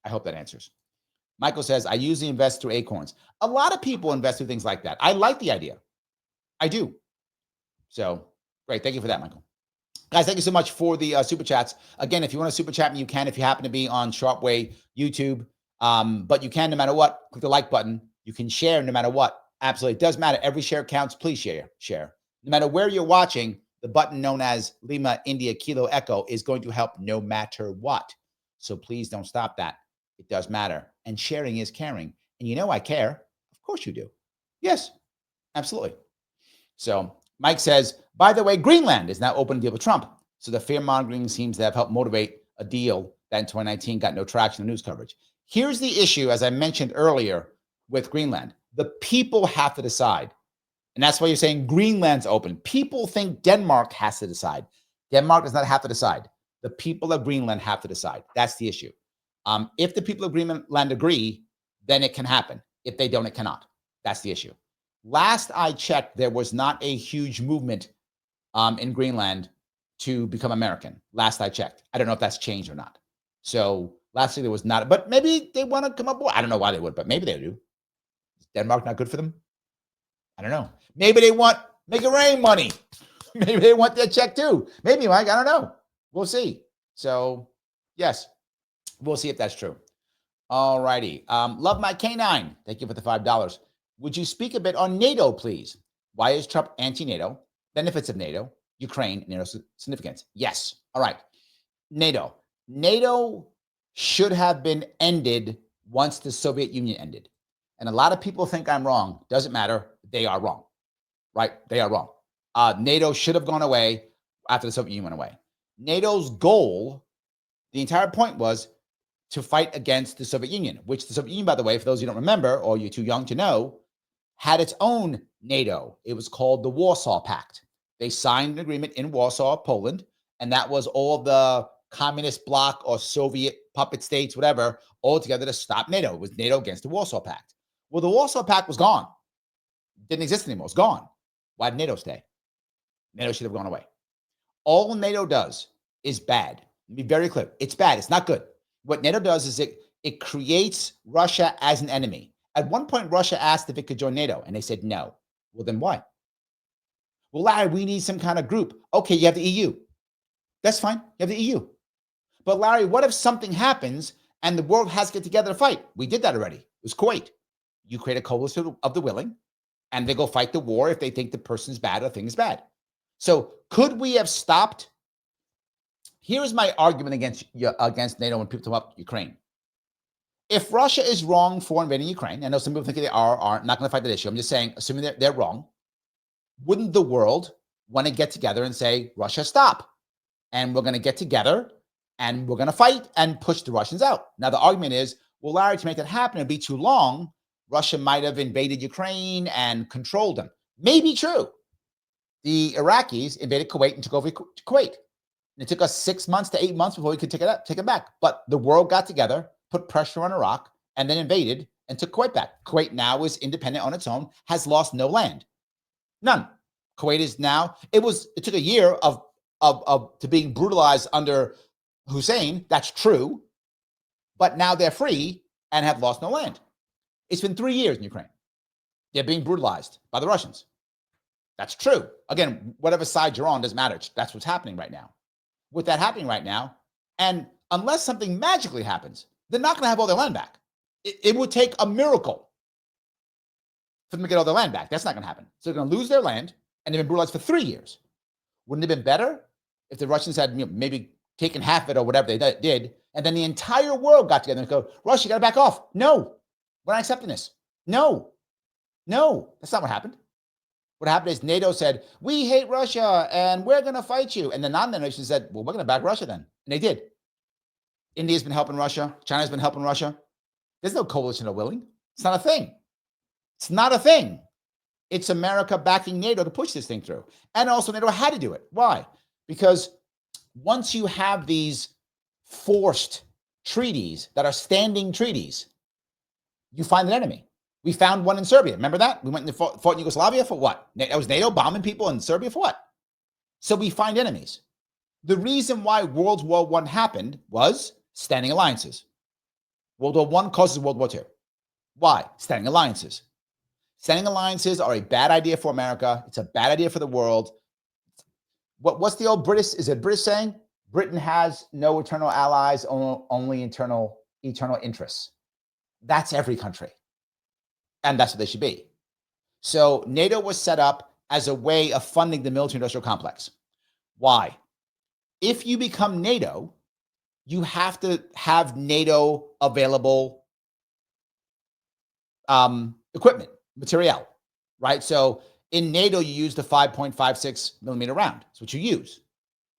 I hope that answers. Michael says, I usually invest through Acorns. A lot of people invest through things like that. I like the idea. I do. So great. Thank you for that, Michael. Guys, thank you so much for the super chats. Again, if you want to super chat me, you can if you happen to be on Sharpe Way YouTube. But you can no matter what. Click the like button. You can share no matter what. Absolutely. It does matter. Every share counts. Please share. No matter where you're watching, the button known as Lima India Kilo Echo is going to help no matter what. So please don't stop that. It does matter. And sharing is caring. And you know I care. Of course you do. Yes, absolutely. So Mike says, by the way, Greenland is now open to deal with Trump. So the fear mongering seems to have helped motivate a deal that in 2019 got no traction in news coverage. Here's the issue, as I mentioned earlier with Greenland. The people have to decide. And that's why you're saying Greenland's open. People think Denmark has to decide. Denmark does not have to decide. The people of Greenland have to decide. That's the issue. If the people of Greenland agree, then it can happen. If they don't, it cannot. That's the issue. Last I checked, there was not a huge movement in Greenland to become American. Last I checked. I don't know if that's changed or not. So last year there was not, but maybe they want to come up. I don't know why they would, but maybe they do. Is Denmark not good for them? I don't know. Maybe they want make it rain money. Maybe they want their check too. Maybe, Mike. I don't know. We'll see. So, yes, we'll see if that's true. All righty. Love my canine. Thank you for the $5. Would you speak a bit on NATO, please? Why is Trump anti-NATO? Benefits of NATO, Ukraine, NATO significance. Yes. All right. NATO. NATO should have been ended once the Soviet Union ended. And a lot of people think I'm wrong. Doesn't matter. They are wrong. Right? They are wrong. NATO should have gone away after the Soviet Union went away. NATO's goal, the entire point was to fight against the Soviet Union, which the Soviet Union, by the way, for those you don't remember or you're too young to know, had its own NATO. It was called the Warsaw Pact. They signed an agreement in Warsaw, Poland, and that was all the communist bloc or Soviet puppet states, whatever, all together to stop NATO. It was NATO against the Warsaw Pact. Well, the Warsaw Pact was gone. Didn't exist anymore. It's gone. Why did NATO stay? NATO should have gone away. All NATO does is bad. Let me be very clear. It's bad. It's not good. What NATO does is it creates Russia as an enemy. At one point, Russia asked if it could join NATO, and they said no. Well, then why? Well, Larry, we need some kind of group. Okay, you have the EU. That's fine. You have the EU. But Larry, what if something happens and the world has to get together to fight? We did that already. It was Kuwait. You create a coalition of the willing, and they go fight the war if they think the person's bad or the thing is bad. So could we have stopped? Here's my argument against NATO when people talk about Ukraine. If Russia is wrong for invading Ukraine, I know some people think they are not going to fight that issue. I'm just saying, assuming they're wrong, wouldn't the world want to get together and say, Russia, stop? And we're going to get together and we're going to fight and push the Russians out. Now, the argument is, well, Larry, to make that happen, it'd be too long. Russia might have invaded Ukraine and controlled them. Maybe true. The Iraqis invaded Kuwait and took over Kuwait. And it took us 6 months to 8 months before we could take it back. But the world got together, put pressure on Iraq, and then invaded and took Kuwait back. Kuwait now is independent on its own, has lost no land. None. Kuwait is now, it took a year of to being brutalized under Hussein. That's true. But now they're free and have lost no land. It's been 3 years in Ukraine. They're being brutalized by the Russians. That's true. Again, whatever side you're on doesn't matter. That's what's happening right now. With that happening right now, and unless something magically happens, they're not going to have all their land back. It would take a miracle for them to get all their land back. That's not going to happen. So they're going to lose their land, and they've been brutalized for 3 years. Wouldn't it have been better if the Russians had maybe taken half of it or whatever they did, and then the entire world got together and go, Russia, you got to back off. No, we're not accepting this. No, that's not what happened. What happened is NATO said, we hate Russia and we're going to fight you. And the non-NATO nations said, well, we're going to back Russia then. And they did. India's been helping Russia. China's been helping Russia. There's no coalition of willing. It's not a thing. It's not a thing. It's America backing NATO to push this thing through. And also NATO had to do it. Why? Because once you have these forced treaties that are standing treaties, you find an enemy. We found one in Serbia. Remember that? We went and fought in Yugoslavia for what? That was NATO bombing people in Serbia for what? So we find enemies. The reason why World War I happened was standing alliances. World War I causes World War II. Why? Standing alliances. Standing alliances are a bad idea for America. It's a bad idea for the world. What's the old British, is it British saying? Britain has no eternal allies, only eternal interests. That's every country. And that's what they should be. So NATO was set up as a way of funding the military-industrial complex. Why? If you become NATO, you have to have NATO available equipment, materiel, right? So in NATO, you use the 5.56 millimeter round. That's what you use,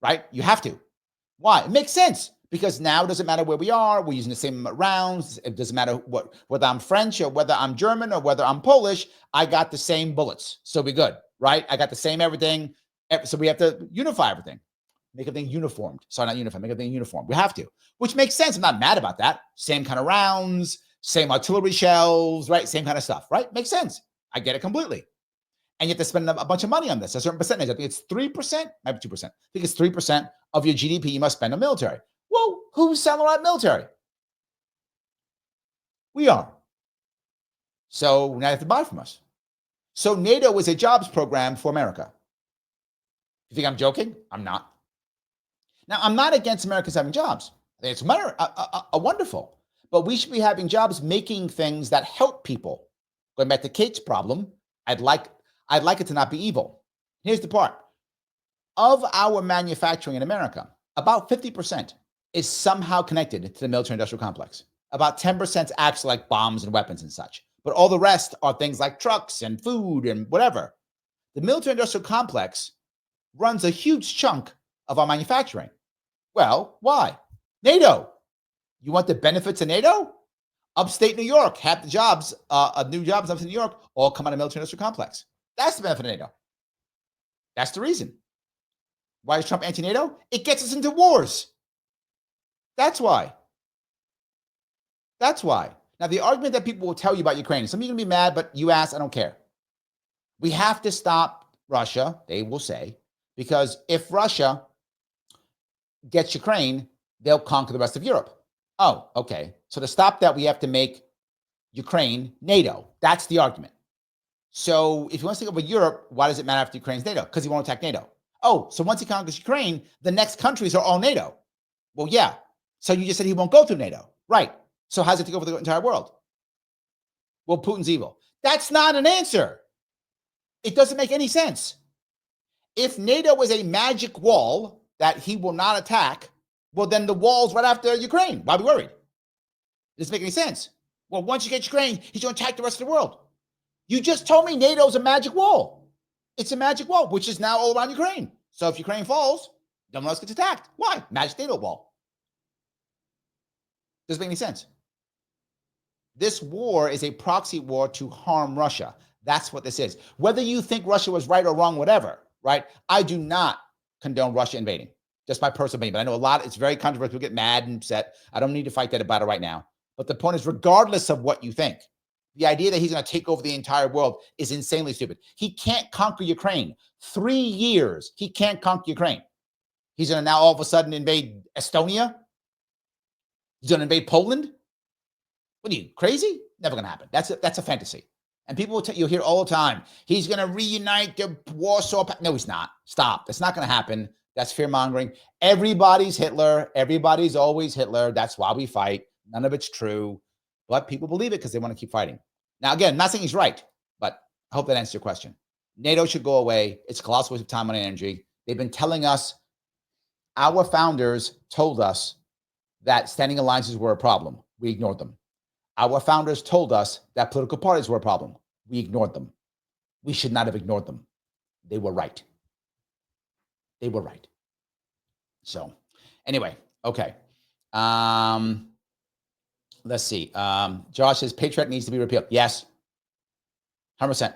right? You have to. Why? It makes sense. Because now it doesn't matter where we are. We're using the same rounds. It doesn't matter whether I'm French or whether I'm German or whether I'm Polish. I got the same bullets. So we're good, right? I got the same everything. So we have to unify everything. Make everything uniformed. Sorry, not uniform. Make everything uniform. We have to, which makes sense. I'm not mad about that. Same kind of rounds, same artillery shells, right? Same kind of stuff, right? Makes sense. I get it completely. And you have to spend a bunch of money on this, a certain percentage. I think it's 3%, maybe 2%. I think it's 3% of your GDP you must spend on military. Well, who's selling out military? We are. So now you have to buy from us. So NATO is a jobs program for America. You think I'm joking? I'm not. Now, I'm not against Americans having jobs. I think it's wonderful. But we should be having jobs making things that help people. Going back to Kate's problem, I'd like it to not be evil. Here's the part. Of our manufacturing in America, about 50% is somehow connected to the military-industrial complex. About 10% acts like bombs and weapons and such. But all the rest are things like trucks and food and whatever. The military-industrial complex runs a huge chunk of our manufacturing. Well, why? NATO. You want the benefits of NATO? Upstate New York, half the jobs, new jobs upstate New York, all come out of military-industrial complex. That's the benefit of NATO. That's the reason. Why is Trump anti-NATO? It gets us into wars. That's why. That's why. Now, the argument that people will tell you about Ukraine, some of you are going to be mad, but you ask, I don't care. We have to stop Russia, they will say, because if Russia gets Ukraine, they'll conquer the rest of Europe. Oh, okay. So to stop that, we have to make Ukraine NATO. That's the argument. So if he wants to take over Europe, why does it matter after Ukraine's NATO? Because he won't attack NATO. Oh, so once he conquers Ukraine, the next countries are all NATO. Well, yeah. So you just said he won't go through NATO. Right. So how's it take over the entire world? Well, Putin's evil. That's not an answer. It doesn't make any sense. If NATO was a magic wall that he will not attack, well, then the wall's right after Ukraine. Why be worried? It doesn't make any sense. Well, once you get Ukraine, he's going to attack the rest of the world. You just told me NATO's a magic wall. It's a magic wall, which is now all around Ukraine. So if Ukraine falls, no one else gets attacked. Why? Magic NATO wall. Doesn't make any sense. This war is a proxy war to harm Russia. That's what this is. Whether you think Russia was right or wrong, whatever, right? I do not condone Russia invading. Just my personal opinion. But I know a lot, it's very controversial. People get mad and upset. I don't need to fight that about it right now. But the point is, regardless of what you think, the idea that he's going to take over the entire world is insanely stupid. He can't conquer Ukraine. 3 years, he can't conquer Ukraine. He's going to now all of a sudden invade Estonia? He's going to invade Poland? What are you, crazy? Never going to happen. That's a fantasy. And people will tell you'll hear all the time, he's going to reunite the Warsaw Pact. No, he's not. Stop. That's not going to happen. That's fear mongering. Everybody's Hitler. Everybody's always Hitler. That's why we fight. None of it's true. But people believe it because they want to keep fighting. Now, again, I'm not saying he's right, but I hope that answers your question. NATO should go away. It's a colossal waste of time, money, and energy. They've been telling us, our founders told us that standing alliances were a problem. We ignored them. Our founders told us that political parties were a problem. We ignored them. We should not have ignored them. They were right. They were right. So anyway, okay. Let's see. Josh says Patriot needs to be repealed. Yes. 100%.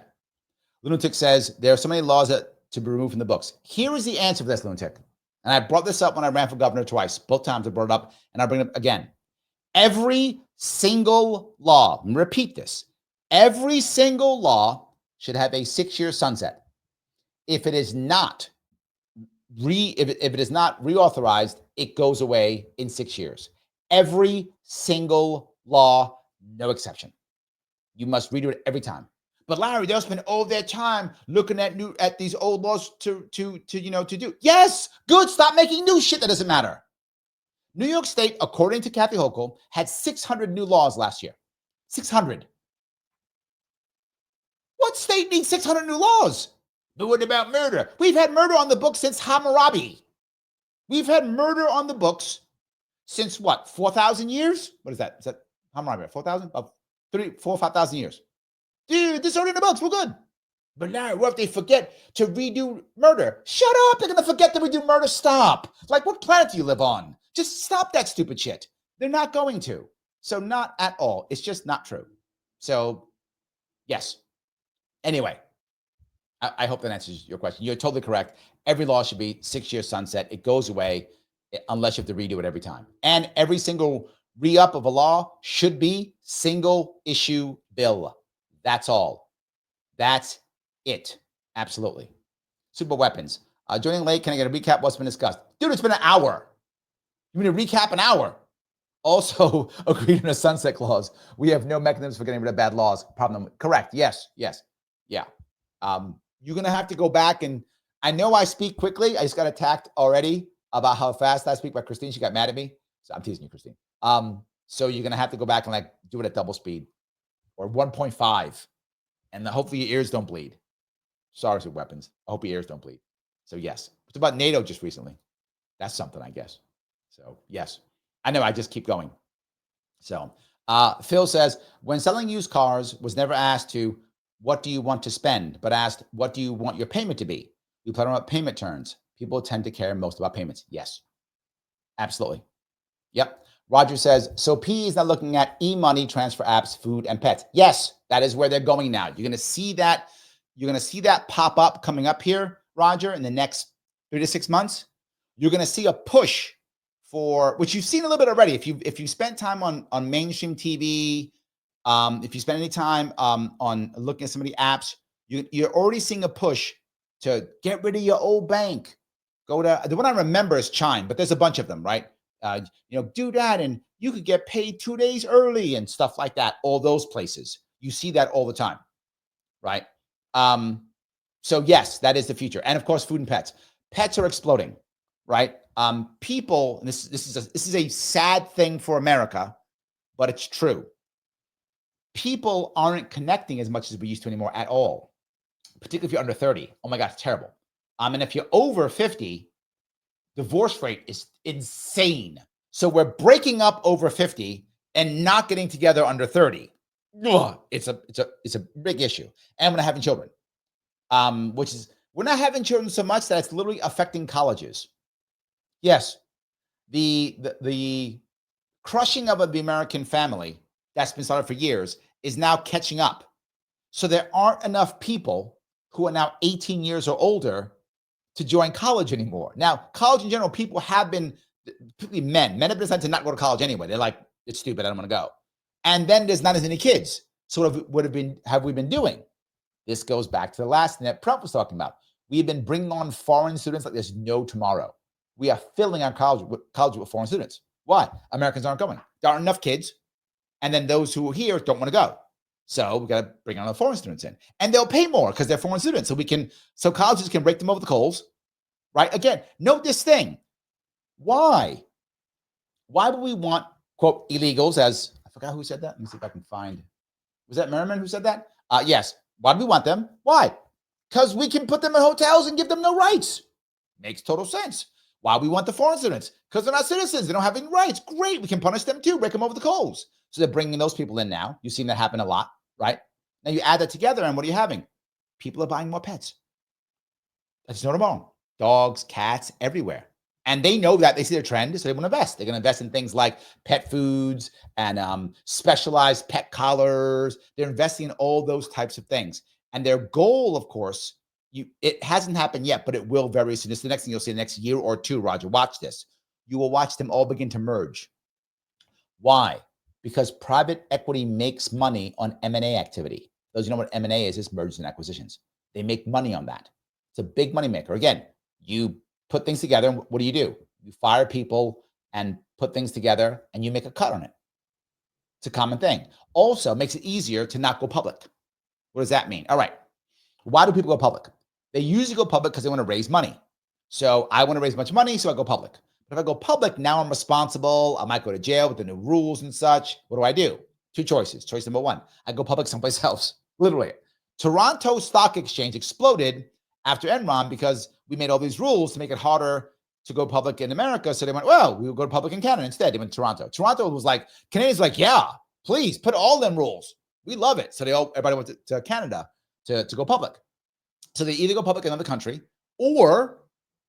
Lunatic says there are so many laws to be removed from the books. Here is the answer for this, Lunatic. And I brought this up when I ran for governor twice. Both times I brought it up, and I'll bring it up again. Every single law, and repeat this, every single law should have a 6-year sunset. If it is not if it is not reauthorized, it goes away in 6 years. Every single law, no exception. You must redo it every time. But Larry, they'll spend all their time looking at these old laws to do. Yes, good. Stop making new shit that doesn't matter. New York State, according to Kathy Hochul, had 600 new laws last year. 600. What state needs 600 new laws? But what about murder? We've had murder on the books since Hammurabi. We've had murder on the books since what? 4,000 years? What is that? Is that Hammurabi? 4,000? 4,000, 5,000 years. Dude, this is already in the books. We're good. But now, what if they forget to redo murder? Shut up. They're going to forget to redo murder. Stop. Like, what planet do you live on? Just stop that stupid shit. They're not going to. So not at all. It's just not true. So, yes. Anyway, I hope that answers your question. You're totally correct. Every law should be 6-year sunset. It goes away unless you have to redo it every time. And every single re-up of a law should be single issue bill. That's all. That's it. Absolutely. Super weapons. Joining late, can I get a recap? What's been discussed? Dude, it's been an hour. You mean to recap an hour? Also, agreed on a sunset clause. We have no mechanisms for getting rid of bad laws. Problem. Correct. Yes. Yes. Yeah. You're going to have to go back, and I know I speak quickly. I just got attacked already about how fast I speak by Christine. She got mad at me. So I'm teasing you, Christine. So you're going to have to go back and like do it at double speed or 1.5. And hopefully your ears don't bleed. SARS with weapons. I hope your ears don't bleed. So yes. It's about NATO just recently. That's something, I guess. So yes. I know, I just keep going. So Phil says, when selling used cars, was never asked to, what do you want to spend, but asked, what do you want your payment to be? You plan on what payment terms. People tend to care most about payments. Yes, absolutely. Yep. Roger says, so P is now looking at e-money transfer apps, food, and pets. Yes, that is where they're going now. You're going to see that. You're going to see that pop up coming up here, Roger, in the next 3 to 6 months. You're going to see a push for, which you've seen a little bit already. If you spend time on mainstream TV, if you spend any time on looking at some of the apps, you're already seeing a push to get rid of your old bank. Go to the one I remember is Chime, but there's a bunch of them, right? Do that, and you could get paid 2 days early and stuff like that. All those places, you see that all the time, right? So yes, that is the future, and of course, food and pets. Pets are exploding, right? People, and this is a sad thing for America, but it's true. People aren't connecting as much as we used to anymore at all, particularly if you're under 30. Oh my God, it's terrible. And if you're over 50, divorce rate is insane. So we're breaking up over 50 and not getting together under 30. Ugh, it's a big issue. And we're not having children, which is, we're not having children so much that it's literally affecting colleges. Yes, the crushing of the American family that's been started for years is now catching up. So there aren't enough people who are now 18 years or older to join college anymore. Now, college in general, people have been, particularly men have decided to not go to college anyway. They're like, it's stupid, I don't want to go. And then there's not as many kids. So what have we been doing? This goes back to the last thing that Trump was talking about. We've been bringing on foreign students like there's no tomorrow. We are filling our college with foreign students. Why? Americans aren't going. There aren't enough kids. And then those who are here don't want to go. So we got to bring on the foreign students in, and they'll pay more because they're foreign students. So colleges can break them over the coals, right? Again, note this thing. Why would we want, quote, illegals, as I forgot who said that. Let me see if I can find. Was that Merriman who said that? Yes. Why do we want them? Why? Because we can put them in hotels and give them no rights. Makes total sense. Why we want the foreign students? Because they're not citizens. They don't have any rights. Great. We can punish them too. Break them over the coals. So they're bringing those people in now. You've seen that happen a lot, right? Now you add that together, and what are you having? People are buying more pets. That's no wrong. Dogs, cats, everywhere. And they know that. They see their trend, so they want to invest. They're going to invest in things like pet foods and specialized pet collars. They're investing in all those types of things. And their goal, of course, it hasn't happened yet, but it will very soon. This is the next thing you'll see in the next year or two, Roger. Watch this. You will watch them all begin to merge. Why? Because private equity makes money on M&A activity. Those who know what M&A is mergers and acquisitions. They make money on that. It's a big money maker. Again, you put things together, and what do? You fire people and put things together, and you make a cut on it. It's a common thing. Also, makes it easier to not go public. What does that mean? All right. Why do people go public? They usually go public because they want to raise money. So I want to raise much money, so I go public. But if I go public, now I'm responsible. I might go to jail with the new rules and such. What do? Two choices. Choice number one, I go public someplace else. Literally. Toronto Stock Exchange exploded after Enron because we made all these rules to make it harder to go public in America. So they went, well, we will go public in Canada instead. They went to Toronto. Toronto was like, Canadians were like, yeah, please put all them rules. We love it. So everybody went to Canada to go public. So they either go public in another country, or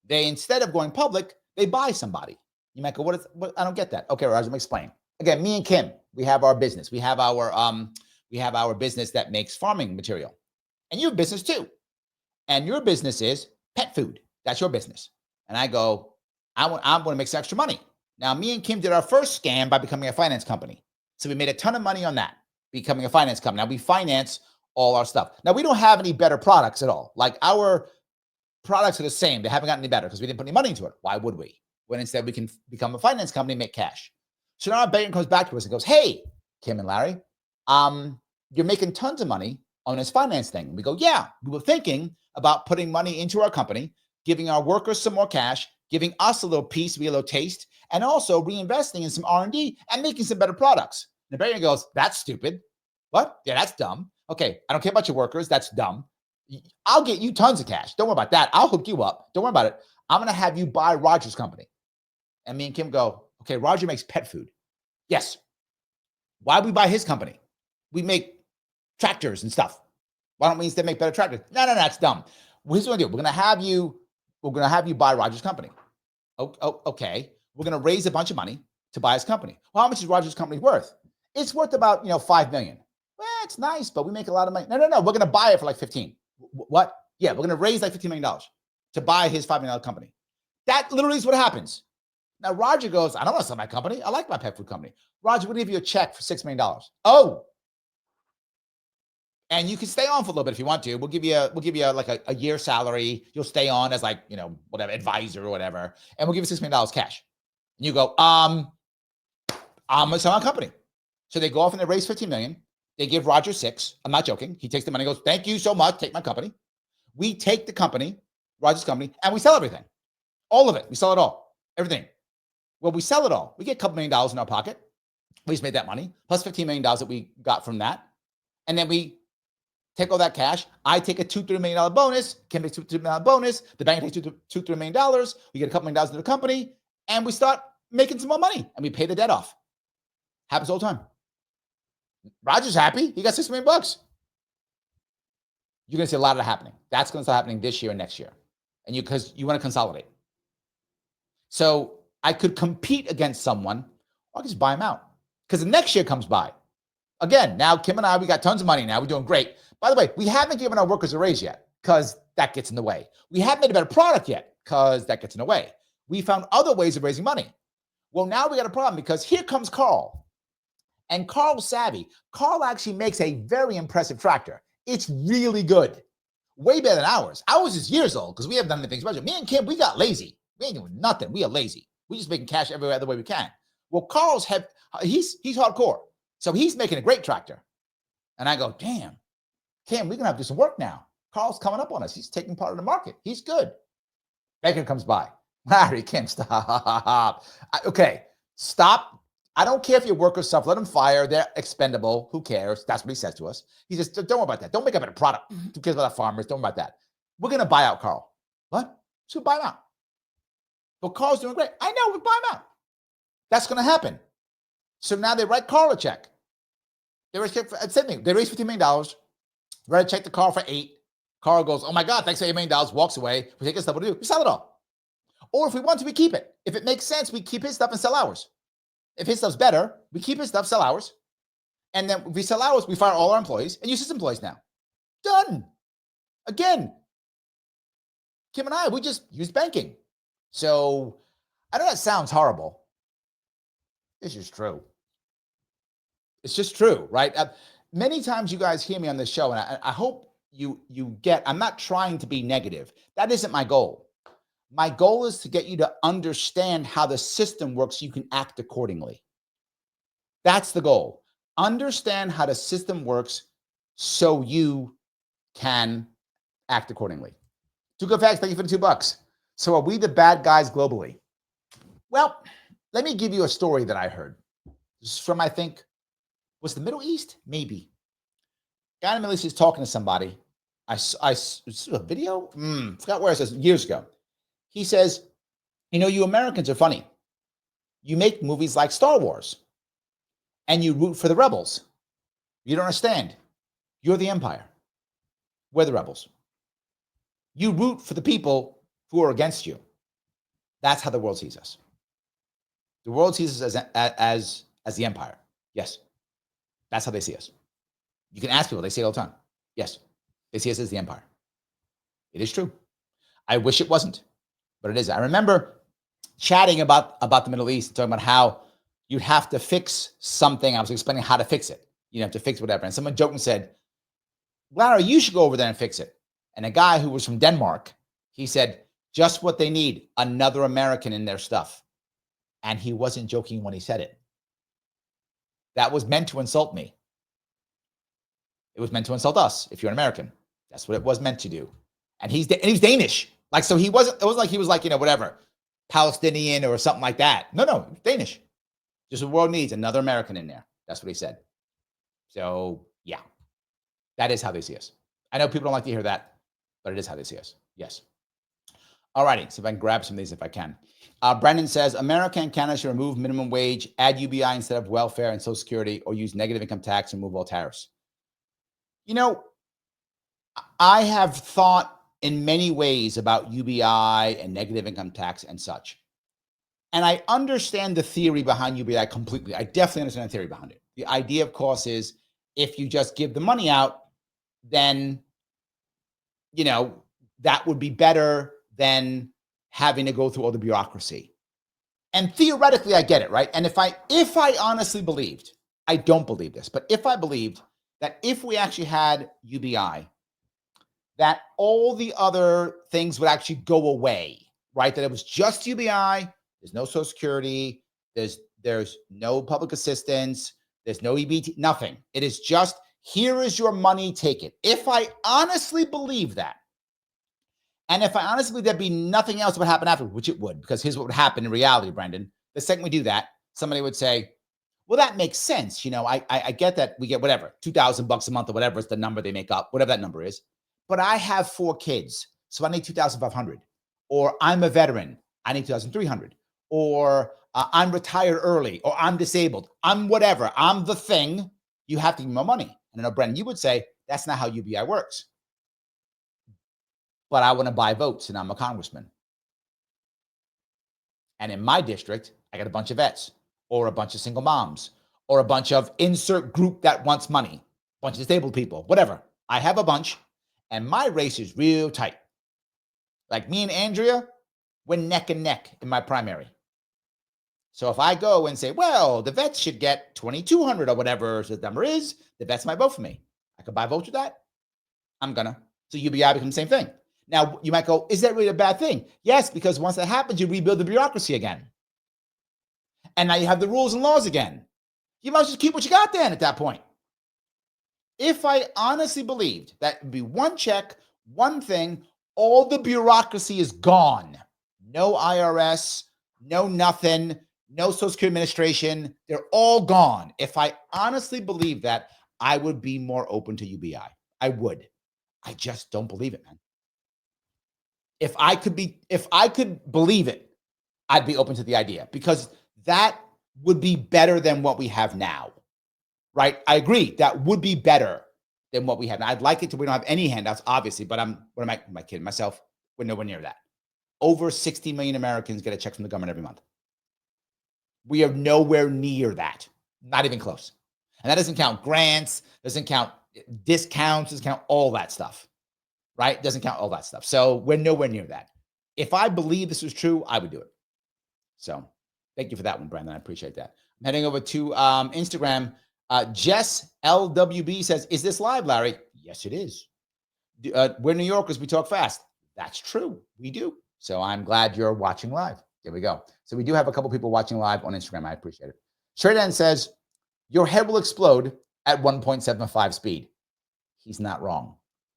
they, instead of going public, they buy somebody. You might go, what? I don't get that. Okay, Raj, let me explain. Again, me and Kim, we have our business. We have our business that makes farming material, and you have business too. And your business is pet food. That's your business. And I go, I want to make some extra money. Now, me and Kim did our first scam by becoming a finance company. So we made a ton of money on that, becoming a finance company. Now we finance all our stuff. Now, we don't have any better products at all. Like our products are the same. They haven't gotten any better because we didn't put any money into it. Why would we? When instead we can become a finance company and make cash. So now our banker comes back to us and goes, hey, Kim and Larry, you're making tons of money on this finance thing. And we go, yeah, we were thinking about putting money into our company, giving our workers some more cash, giving us a little piece, a little taste, and also reinvesting in some R&D and making some better products. And the banker goes, that's stupid. What? Yeah, that's dumb. Okay, I don't care about your workers. That's dumb. I'll get you tons of cash. Don't worry about that. I'll hook you up. Don't worry about it. I'm going to have you buy Roger's company. And me and Kim go, okay, Roger makes pet food. Yes. Why would we buy his company? We make tractors and stuff. Why don't we instead make better tractors? No, that's dumb. Here's what we're going to do. We're going to have you buy Roger's company. Okay. We're going to raise a bunch of money to buy his company. Well, how much is Roger's company worth? It's worth about, $5 million. Well, it's nice, but we make a lot of money. No. We're going to buy it for like 15. What? Yeah, we're going to raise like $15 million to buy his $5 million company. That literally is what happens. Now, Roger goes, I don't want to sell my company. I like my pet food company. Roger, we'll give you a check for $6 million. Oh. And you can stay on for a little bit if you want to. We'll give you like a year salary. You'll stay on as like, whatever, advisor or whatever. And we'll give you $6 million cash. And you go, I'm going to sell my company. So they go off and they raise $15 million. They give Roger 6. I'm not joking. He takes the money and goes, thank you so much. Take my company. We take the company, Roger's company, and we sell everything. All of it. We sell it all. Everything. Well, we sell it all. We get a couple $1 million in our pocket. We just made that money, plus $15 million that we got from that. And then we take all that cash. I take a $2-3 million bonus. Kim takes $2-3 million bonus. The bank takes $2-3 million. We get a couple $1 million into the company, and we start making some more money, and we pay the debt off. Happens all the time. Roger's happy. He got $6 million. You're going to see a lot of that happening. That's going to start happening this year and next year. And because you want to consolidate. So I could compete against someone, or I could just buy them out. Because the next year comes by. Again, now Kim and I, we got tons of money now. We're doing great. By the way, we haven't given our workers a raise yet because that gets in the way. We haven't made a better product yet because that gets in the way. We found other ways of raising money. Well, now we got a problem because here comes Carl. And Carl's savvy. Carl actually makes a very impressive tractor. It's really good. Way better than ours. Ours is years old because we haven't done anything special. Me and Kim, we got lazy. We ain't doing nothing. We are lazy. We just making cash every other way we can. Well, Carl's he's hardcore. So he's making a great tractor. And I go, damn, Kim, we're going to have to do some work now. Carl's coming up on us. He's taking part of the market. He's good. Baker comes by. Larry, Kim, stop. Okay, stop. I don't care if your workers suffer. Let them fire. They're expendable. Who cares? That's what he says to us. He says, don't worry about that. Don't make a better product. Who cares about our farmers? Don't worry about that. We're going to buy out Carl. What? So buy him out. But Carl's doing great. I know, we'll buy him out. That's going to happen. So now they write Carl a check. They raise $15 million. Write a check to Carl for $8 million. Carl goes, oh my God, thanks for $8 million. Walks away. We take his stuff. What do we do? We sell it all. Or if we want to, we keep it. If it makes sense, we keep his stuff and sell ours. If his stuff's better, we keep his stuff, sell ours. And then if we sell ours, we fire all our employees and use his employees now. Done. Again, Kim and I, we just use banking. So I know that sounds horrible. It's just true. It's just true, right? Many times you guys hear me on this show, and I hope you get, I'm not trying to be negative. That isn't my goal. My goal is to get you to understand how the system works so you can act accordingly. That's the goal. Understand how the system works so you can act accordingly. Two good facts. Thank you for the $2. So are we the bad guys globally? Well, let me give you a story that I heard. This is from, I think, was the Middle East? Maybe. Guy in the Middle East is talking to somebody. I a video? Forgot where it says years ago. He says, you Americans are funny. You make movies like Star Wars and you root for the rebels. You don't understand. You're the empire. We're the rebels. You root for the people who are against you. That's how the world sees us. The world sees us as the empire. Yes. That's how they see us. You can ask people. They say it all the time. Yes. They see us as the empire. It is true. I wish it wasn't, but it is. I remember chatting about the Middle East, talking about how you'd have to fix something. I was explaining how to fix it. You have to fix whatever. And someone joked and said, Larry, you should go over there and fix it. And a guy who was from Denmark, he said, just what they need, another American in their stuff. And he wasn't joking when he said it. That was meant to insult me. It was meant to insult us if you're an American. That's what it was meant to do. And he's Danish. Like, so it wasn't like he was like, whatever, Palestinian or something like that. No, Danish. Just the world needs another American in there. That's what he said. So, yeah, that is how they see us. I know people don't like to hear that, but it is how they see us. Yes. All righty. So if I can grab some of these if I can. Brendan says, America and Canada should remove minimum wage, add UBI instead of welfare and Social Security, or use negative income tax and remove all tariffs. I have thought in many ways about UBI and negative income tax and such. And I understand the theory behind UBI completely. I definitely understand the theory behind it. The idea, of course, is if you just give the money out, then, that would be better than having to go through all the bureaucracy. And theoretically, I get it, right? And if I honestly believed, I don't believe this, but if I believed that if we actually had UBI, that all the other things would actually go away, right? That it was just UBI, there's no Social Security, there's no public assistance, there's no EBT, nothing. It is just, here is your money, take it. If I honestly believe that, and if I honestly believe there'd be nothing else would happen after, which it would, because here's what would happen in reality, Brendan. The second we do that, somebody would say, well, that makes sense. I get that we get whatever, $2,000 a month or whatever is the number they make up, whatever that number is. But I have 4 kids, so I need 2,500. Or I'm a veteran, I need 2,300. Or I'm retired early, or I'm disabled. I'm whatever. I'm the thing. You have to give me more money. And I know, Brendan, you would say, that's not how UBI works. But I want to buy votes, and I'm a congressman. And in my district, I got a bunch of vets, or a bunch of single moms, or a bunch of insert group that wants money, a bunch of disabled people, whatever. I have a bunch, and my race is real tight. Like me and Andrea, we're neck and neck in my primary. So if I go and say, well, the vets should get 2,200 or whatever the number is, the vets might vote for me. I could buy votes with that. I'm gonna. So UBI becomes the same thing. Now, you might go, is that really a bad thing? Yes, because once that happens, you rebuild the bureaucracy again. And now you have the rules and laws again. You might just keep what you got then at that point. If I honestly believed that it would be one check, one thing, all the bureaucracy is gone. No IRS, no nothing, no Social Security Administration. They're all gone. If I honestly believed that, I would be more open to UBI. I would. I just don't believe it, man. If I could believe it, I'd be open to the idea, because that would be better than what we have now, right? I agree. That would be better than what we have now. I'd like it to, we don't have any handouts, obviously, but am I kidding myself? We're nowhere near that. Over 60 million Americans get a check from the government every month. We are nowhere near that. Not even close. And that doesn't count grants, doesn't count discounts, doesn't count all that stuff. Right? Doesn't count all that stuff. So we're nowhere near that. If I believe this was true, I would do it. So thank you for that one, Brandon. I appreciate that. I'm heading over to Instagram. Jess LWB says, is this live, Larry? Yes, it is. We're New Yorkers. We talk fast. That's true. We do. So I'm glad you're watching live. There we go. So we do have a couple people watching live on Instagram. I appreciate it. Sheridan says, your head will explode at 1.75 speed. He's not wrong.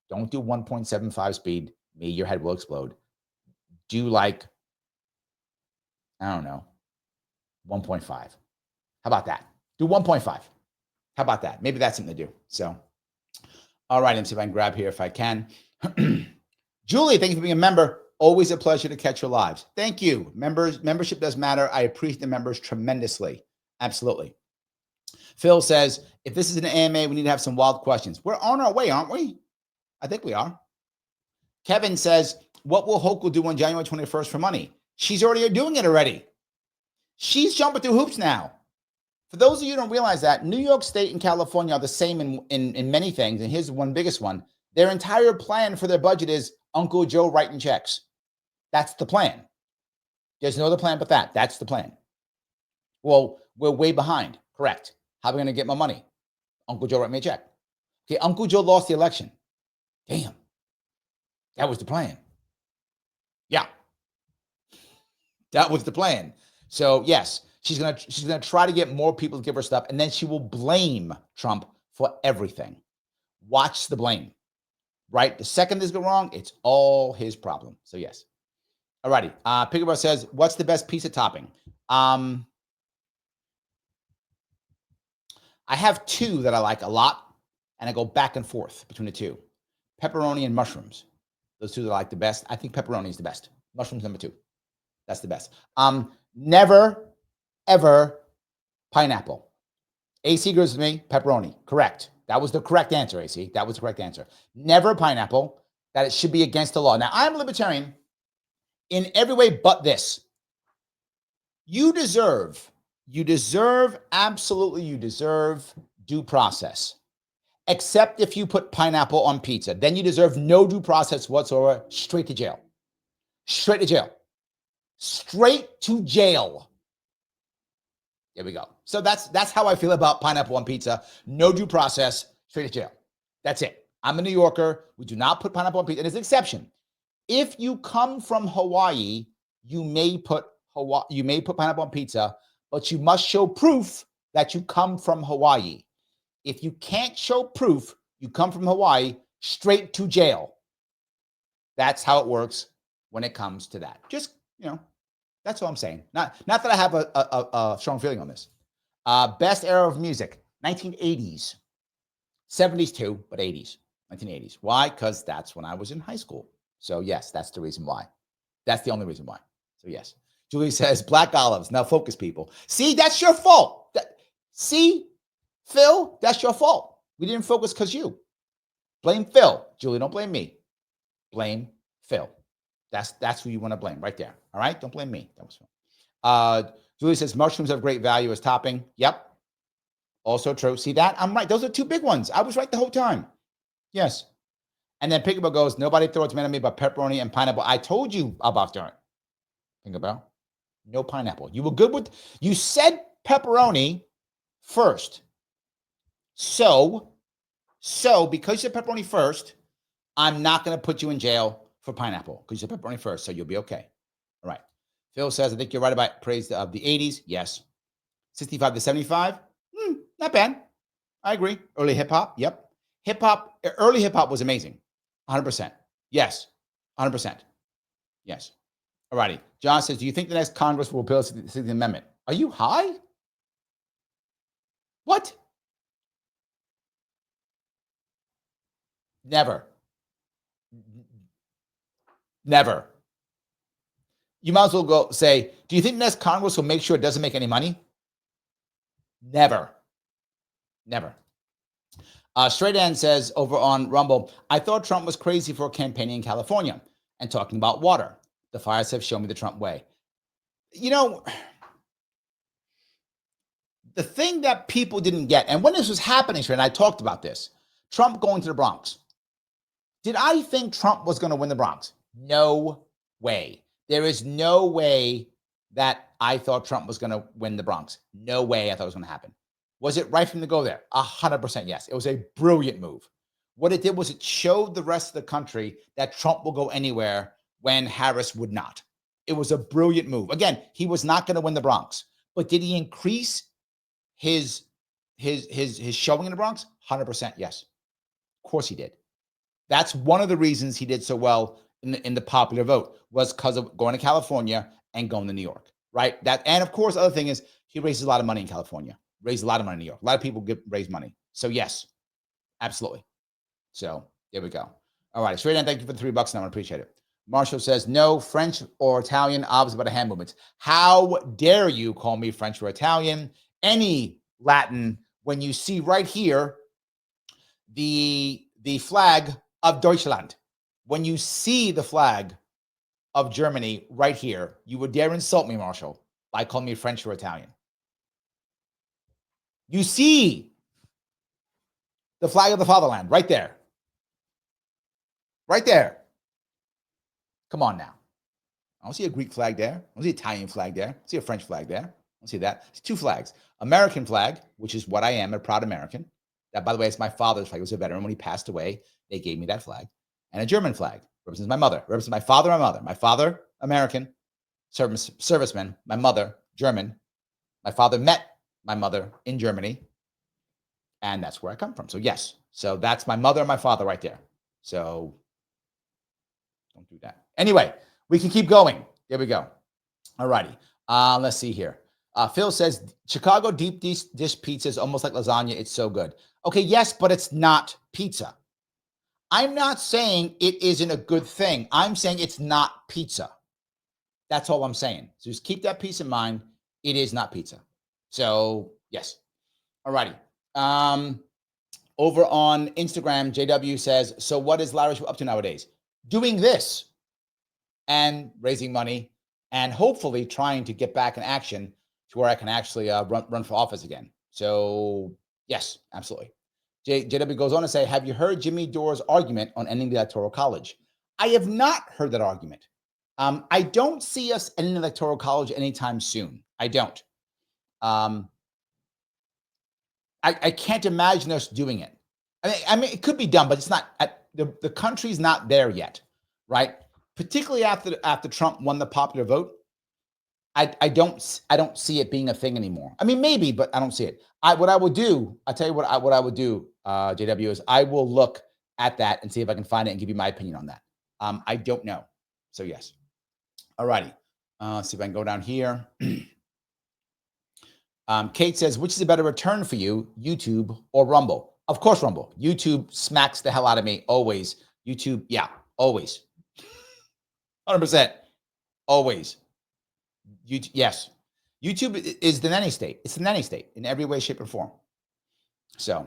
Don't do 1.75 speed. Your head will explode. Do like, I don't know, 1.5. How about that? Do 1.5. How about that? Maybe that's something to do. So, all right, let's see if I can grab here if I can. Julie, thank you for being a member. Always a pleasure to catch your lives. Thank you. Membership does matter. I appreciate the members tremendously. Absolutely. Phil says, if this is an AMA, we need to have some wild questions. We're on our way, aren't we? I think we are. Kevin says, what will Hochul do on January 21st for money? She's already doing it already. She's jumping through hoops now. For those of you who don't realize that, New York State and California are the same in many things. And here's one biggest one. Their entire plan for their budget is Uncle Joe writing checks. That's the plan. There's no other plan but that. That's the plan. Well, we're way behind. Correct. How are we going to get more money? Uncle Joe write me a check. Okay, Uncle Joe lost the election. Damn. That was the plan. Yeah. That was the plan. So yes, she's gonna try to get more people to give her stuff, and then she will blame Trump for everything. Watch the blame. Right? The second this goes wrong, it's all his problem. So yes. Alrighty. Pickleball says, "What's the best pizza topping?" I have two that I like a lot, and I go back and forth between the two: pepperoni and mushrooms. Those two that I like the best. I think pepperoni is the best. Mushrooms number two. That's the best. Never, ever pineapple. AC agrees with me. Pepperoni. Correct. That was the correct answer, AC. That was the correct answer. Never pineapple. That it should be against the law. Now, I'm a libertarian in every way but this. You deserve, absolutely, you deserve due process. Except if you put pineapple on pizza. Then you deserve no due process whatsoever. Straight to jail. Straight to jail. Straight to jail. There we go. So that's how I feel about pineapple on pizza. No due process, straight to jail. That's it. I'm a New Yorker. We do not put pineapple on pizza. And there's an exception. If you come from Hawaii, you may put pineapple on pizza, but you must show proof that you come from Hawaii. If you can't show proof you come from Hawaii, straight to jail. That's how it works when it comes to that. Just, that's all I'm saying. Not that I have a strong feeling on this. Best era of music, 1980s. 70s too, but 80s, 1980s. Why? Because that's when I was in high school. So yes, that's the reason why. That's the only reason why. So yes. Julie says, black olives. Now focus, people. See, that's your fault. See, Phil, that's your fault. We didn't focus because you. Blame Phil. Julie, don't blame me. Blame Phil. That's who you want to blame right there. All right? Don't blame me. That was fun. Julie says, mushrooms have great value as topping. Yep. Also true. See that? I'm right. Those are two big ones. I was right the whole time. Yes. And then Pickleball goes, nobody throws tomato at me but pepperoni and pineapple. I told you about that. Pickleball. No pineapple. You were good with, you said pepperoni first. So because you said pepperoni first, I'm not going to put you in jail for pineapple because you said pepperoni first. So you'll be okay. All right. Phil says, I think you're right about praise of the 80s. Yes. 65 to 75. Not bad. I agree. Early hip hop. Yep. Early hip hop was amazing. 100%. Yes. 100%. Yes. All righty. John says, do you think the next Congress will repeal the 16th Amendment? Are you high? What? Never. Never. You might as well go say, do you think the next Congress will make sure it doesn't make any money? Never. Never. Straight End says over on Rumble, I thought Trump was crazy for campaigning in California and talking about water. The fires have shown me the Trump way. The thing that people didn't get, and when this was happening, and I talked about this, Trump going to the Bronx. Did I think Trump was going to win the Bronx? No way. There is no way that I thought Trump was going to win the Bronx. No way I thought it was going to happen. Was it right for him to go there? 100% yes. It was a brilliant move. What it did was it showed the rest of the country that Trump will go anywhere when Harris would not. It was a brilliant move. Again, he was not going to win the Bronx, but did he increase his showing in the Bronx? 100% yes. Of course he did. That's one of the reasons he did so well in the popular vote was because of going to California and going to New York, right? And of course, the other thing is he raises a lot of money in California, raised a lot of money in New York. A lot of people raise money. So yes, absolutely. So there we go. All right. Straight on. Thank you for the $3 now. I appreciate it. Marshall says, no, French or Italian, obviously about the hand movements. How dare you call me French or Italian? Any Latin, when you see right here, the flag of Deutschland. When you see the flag of Germany right here, you would dare insult me, Marshall, by calling me French or Italian. You see the flag of the fatherland right there. Right there. Come on now. I don't see a Greek flag there. I don't see an Italian flag there. I don't see a French flag there. I don't see that. It's two flags. American flag, which is what I am, a proud American. That, by the way, is my father's flag. He was a veteran. When he passed away, they gave me that flag. And a German flag represents my mother, represents my father and my mother. My father, American, serviceman. My mother, German. My father met my mother in Germany. And that's where I come from. So yes. So that's my mother and my father right there. So don't do that. Anyway, we can keep going. There we go. All righty. Let's see here. Phil says, Chicago deep dish pizza is almost like lasagna. It's so good. Okay, yes, but it's not pizza. I'm not saying it isn't a good thing. I'm saying it's not pizza. That's all I'm saying. So just keep that piece in mind. It is not pizza. So yes. All righty. Over on Instagram, JW says, so what is Larry up to nowadays? Doing this and raising money and hopefully trying to get back in action to where I can actually run for office again. So yes, absolutely. JW goes on to say, have you heard Jimmy Dore's argument on ending the Electoral College? I have not heard that argument. I don't see us ending the Electoral College anytime soon. I don't. I can't imagine us doing it. I mean, it could be done, but it's not. The country's not there yet, right? Particularly after Trump won the popular vote, I don't see it being a thing anymore. I mean, maybe, but I don't see it. What I would do, I'll tell you what I would do, JW, is I will look at that and see if I can find it and give you my opinion on that. I don't know. So yes. All righty. Let's see if I can go down here. Kate says, which is a better return for you, YouTube or Rumble? Of course, Rumble. YouTube smacks the hell out of me always. YouTube, yeah, always. 100%. Always. YouTube, yes. YouTube is the nanny state. It's the nanny state in every way, shape, or form. So,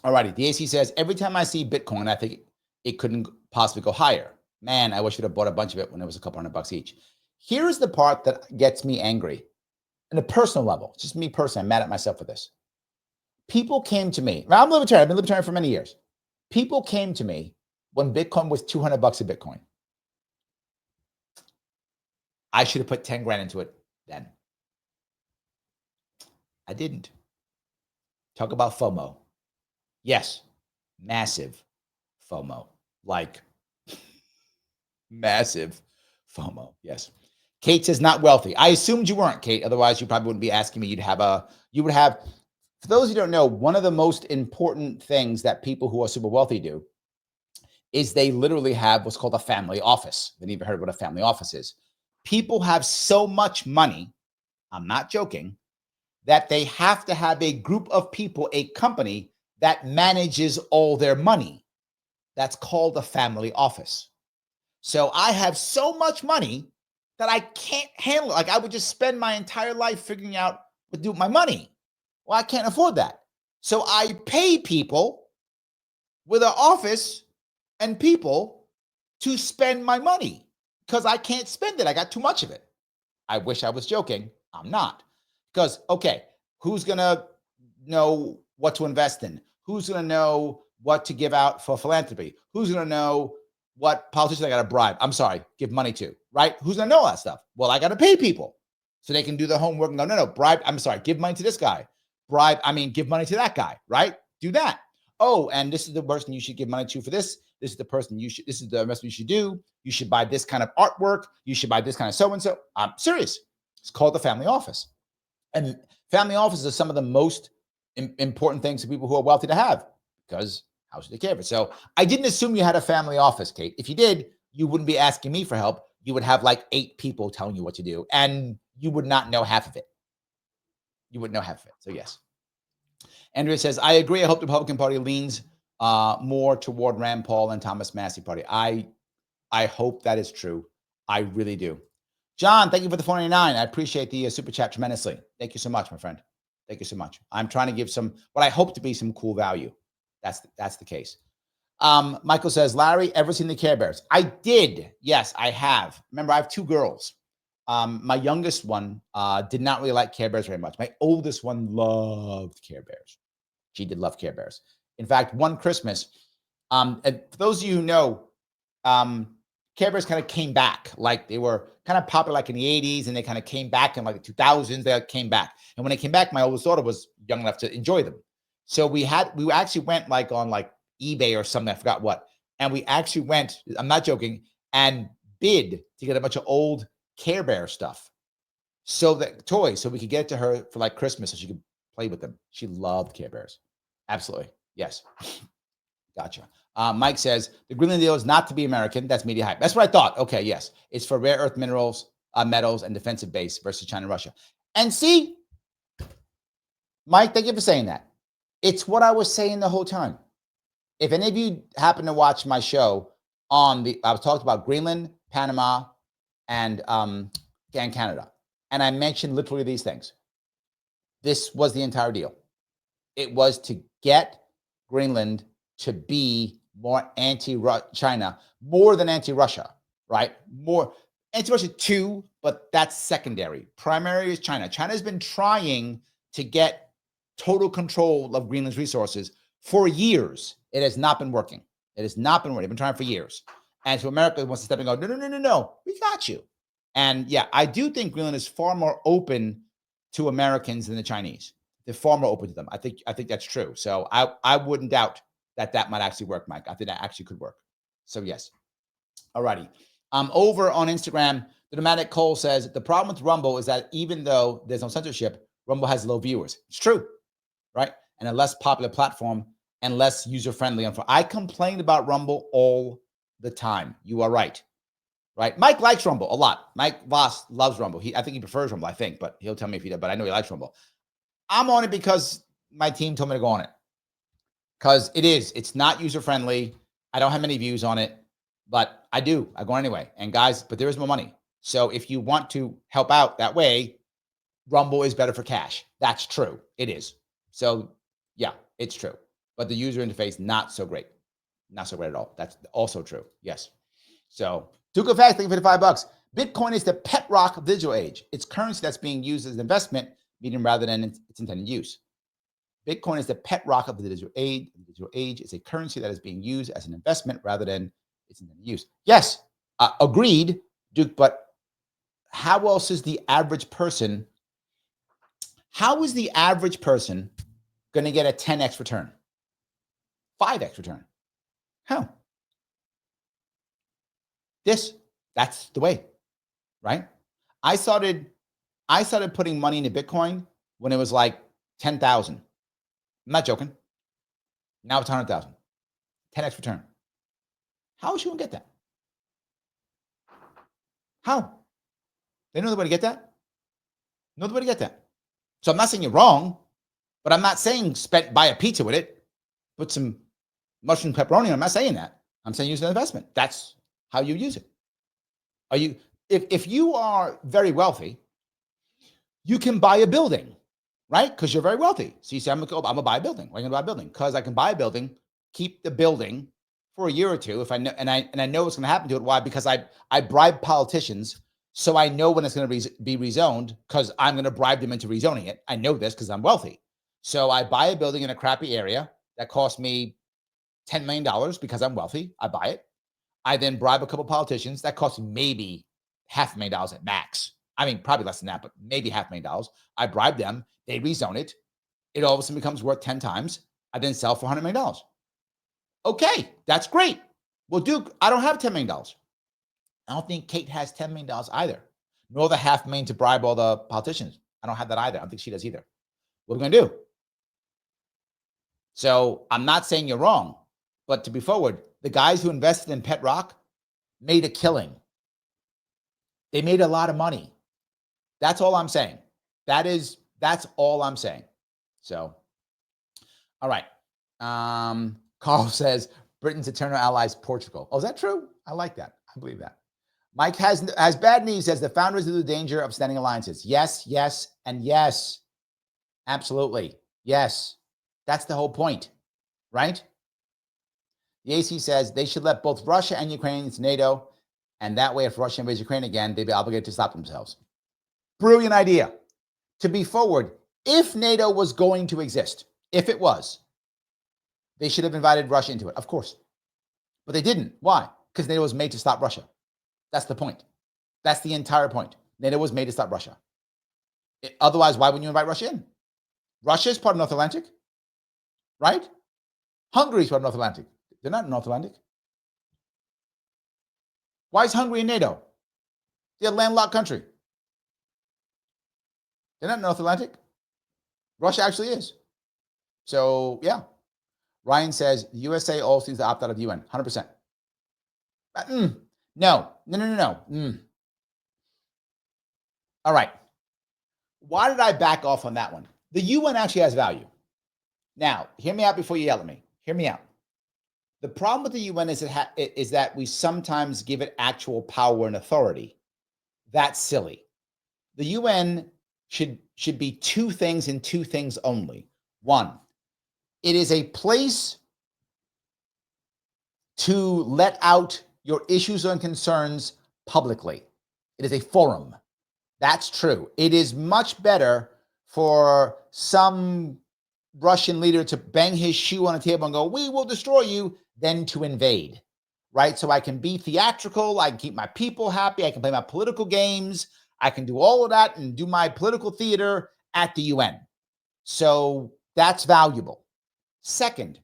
all righty. The AC says, every time I see Bitcoin, I think it couldn't possibly go higher. Man, I wish I'd have bought a bunch of it when it was a couple $100 each. Here's the part that gets me angry. On a personal level, just me personally, I'm mad at myself for this. People came to me. I'm a libertarian. I've been libertarian for many years. People came to me when Bitcoin was $200 a Bitcoin. I should have put 10 grand into it then. I didn't. Talk about FOMO. Yes, massive FOMO. Like massive FOMO. Yes. Kate says not wealthy. I assumed you weren't, Kate. Otherwise, you probably wouldn't be asking me. You would have, for those who don't know, one of the most important things that people who are super wealthy do is they literally have what's called a family office. They've never heard what a family office is. People have so much money, I'm not joking, that they have to have a group of people, a company that manages all their money. That's called a family office. So I have so much money that I can't handle it. Like I would just spend my entire life figuring out what to do with my money. Well, I can't afford that. So I pay people with an office and people to spend my money because I can't spend it. I got too much of it. I wish I was joking. I'm not. Because, okay, who's going to know what to invest in? Who's going to know what to give out for philanthropy? Who's going to know what politicians I got to bribe? I'm sorry, give money to, right? Who's going to know all that stuff? Well, I got to pay people so they can do the homework and go, no, bribe. I'm sorry, give money to this guy. Give money to that guy, right? Do that. Oh, and this is the person you should give money to for this. This is the person this is the investment you should do. You should buy this kind of artwork. You should buy this kind of so-and-so. I'm serious. It's called the family office. And family offices are some of the most important things for people who are wealthy to have because how should they care of it? So I didn't assume you had a family office, Kate. If you did, you wouldn't be asking me for help. You would have like 8 people telling you what to do, and you would not know half of it. You wouldn't know half of it. So yes. Andrea says, I agree. I hope the Republican Party leans more toward Rand Paul and Thomas Massie Party. I hope that is true. I really do. John, thank you for the 499. I appreciate the super chat tremendously. Thank you so much, my friend. Thank you so much. I'm trying to give what I hope to be some cool value. That's the case. Michael says, Larry, ever seen the Care Bears? I did. Yes, I have. Remember, I have 2 girls. My youngest one did not really like Care Bears very much. My oldest one loved Care Bears. She did love Care Bears. In fact, one Christmas, and for those of you who know, Care Bears kind of came back. Like they were kind of popular like in the 80s, and they kind of came back in like the 2000s. They came back. And when they came back, my oldest daughter was young enough to enjoy them. So we actually went like on like eBay or something, I forgot what. And we actually went, I'm not joking, and bid to get a bunch of old Care Bear stuff. So that toys, so we could get it to her for like Christmas so she could play with them. She loved Care Bears. Absolutely. Yes. Gotcha. Mike says the Greenland deal is not to be American. That's media hype. That's what I thought. Okay, yes. It's for rare earth minerals, metals, and defensive base versus China and Russia. And see, Mike, thank you for saying that. It's what I was saying the whole time. If any of you happen to watch my show I was talking about Greenland, Panama, and Canada. And I mentioned literally these things. This was the entire deal. It was to get Greenland to be more anti-China, more than anti-Russia, right? More anti-Russia too, but that's secondary. Primary is China. China has been trying to get total control of Greenland's resources for years. It has not been working. It has not been working. They've been trying for years. And so America wants to step in and go, no, we got you. And yeah, I do think Greenland is far more open to Americans than the Chinese. They're far more open to them. I think that's true. So I wouldn't doubt that might actually work, Mike. I think that actually could work. So yes. All righty. Over on Instagram, the Nomadic Cole says the problem with Rumble is that even though there's no censorship, Rumble has low viewers. It's true, right? And a less popular platform and less user-friendly. I complained about Rumble all the time. You are right. Right? Mike likes Rumble a lot. Mike Voss loves Rumble. I think he prefers Rumble, but he'll tell me if he does, but I know he likes Rumble. I'm on it because my team told me to go on it. Because it's not user-friendly. I don't have many views on it, but I do. I go anyway. And guys, but there is more money. So if you want to help out that way, Rumble is better for cash. That's true. It is. So yeah, it's true. But the user interface, not so great. Not so great at all. That's also true. Yes. So Duke Fast, thank you for the $5. Bitcoin is the pet rock of the digital age. It's currency that's being used as an investment, medium rather than its intended use. Bitcoin is the pet rock of the digital age. The digital age is a currency that is being used as an investment rather than its intended use. Yes, agreed, Duke. But how else is the average person? How is the average person going to get a 10x return, 5x return? How? That's the way, right? I started putting money into Bitcoin when it was like 10,000. I'm not joking. Now it's 100,000. 10x return. How is she going to get that? How? They know the way to get that? Know the way to get that. So I'm not saying you're wrong, but I'm not saying buy a pizza with it, put some mushroom pepperoni. I'm not saying that. I'm saying use an investment. That's how you use it. If you are very wealthy, you can buy a building, right? Because you're very wealthy. So you say, I'm gonna buy a building. Why are you gonna buy a building? Because I can buy a building, keep the building for a year or two. If I know, and I know what's gonna happen to it. Why? Because I bribe politicians, so I know when it's gonna be rezoned, because I'm gonna bribe them into rezoning it. I know this because I'm wealthy. So I buy a building in a crappy area that costs me $10 million because I'm wealthy. I buy it. I then bribe a couple politicians. That costs maybe $500,000 at max. I mean, probably less than that, but maybe $500,000. I bribe them. They rezone it. It all of a sudden becomes worth 10 times. I then sell for $100 million. Okay, that's great. Well, Duke, I don't have $10 million. I don't think Kate has $10 million either, nor the $500,000 to bribe all the politicians. I don't have that either. I don't think she does either. What are we going to do? So I'm not saying you're wrong, but to be forward, the guys who invested in Pet Rock made a killing. They made a lot of money. That's all I'm saying. That's all I'm saying. So, all right. Carl says Britain's eternal ally is Portugal. Oh, is that true? I like that. I believe that. Mike has bad news. Says the founders of the danger of standing alliances. Yes, yes, and yes. Absolutely. Yes. That's the whole point, right? The AC says they should let both Russia and Ukraine into NATO, and that way, if Russia invades Ukraine again, they'd be obligated to stop themselves. Brilliant idea. To be forward, if NATO was going to exist, if it was, they should have invited Russia into it, of course. But they didn't. Why? Because NATO was made to stop Russia. That's the point. That's the entire point. NATO was made to stop Russia. Otherwise, why wouldn't you invite Russia in? Russia is part of North Atlantic. right? Hungary is part of North Atlantic. They're not in North Atlantic. Why is Hungary in NATO? They're a landlocked country. They're not in North Atlantic. Russia actually is. So, yeah. Ryan says the USA also needs to opt out of the UN. 100%. No. All right. Why did I back off on that one? The UN actually has value. Now, hear me out before you yell at me. Hear me out. The problem with the UN is that we sometimes give it actual power and authority. That's silly. The UN should be two things and two things only. One, it is a place to let out your issues and concerns publicly. It is a forum. That's true. It is much better for some Russian leader to bang his shoe on a table and go, we will destroy you, than to invade, right? So I can be theatrical. I can keep my people happy. I can play my political games. I can do all of that and do my political theater at the UN. So that's valuable. Second,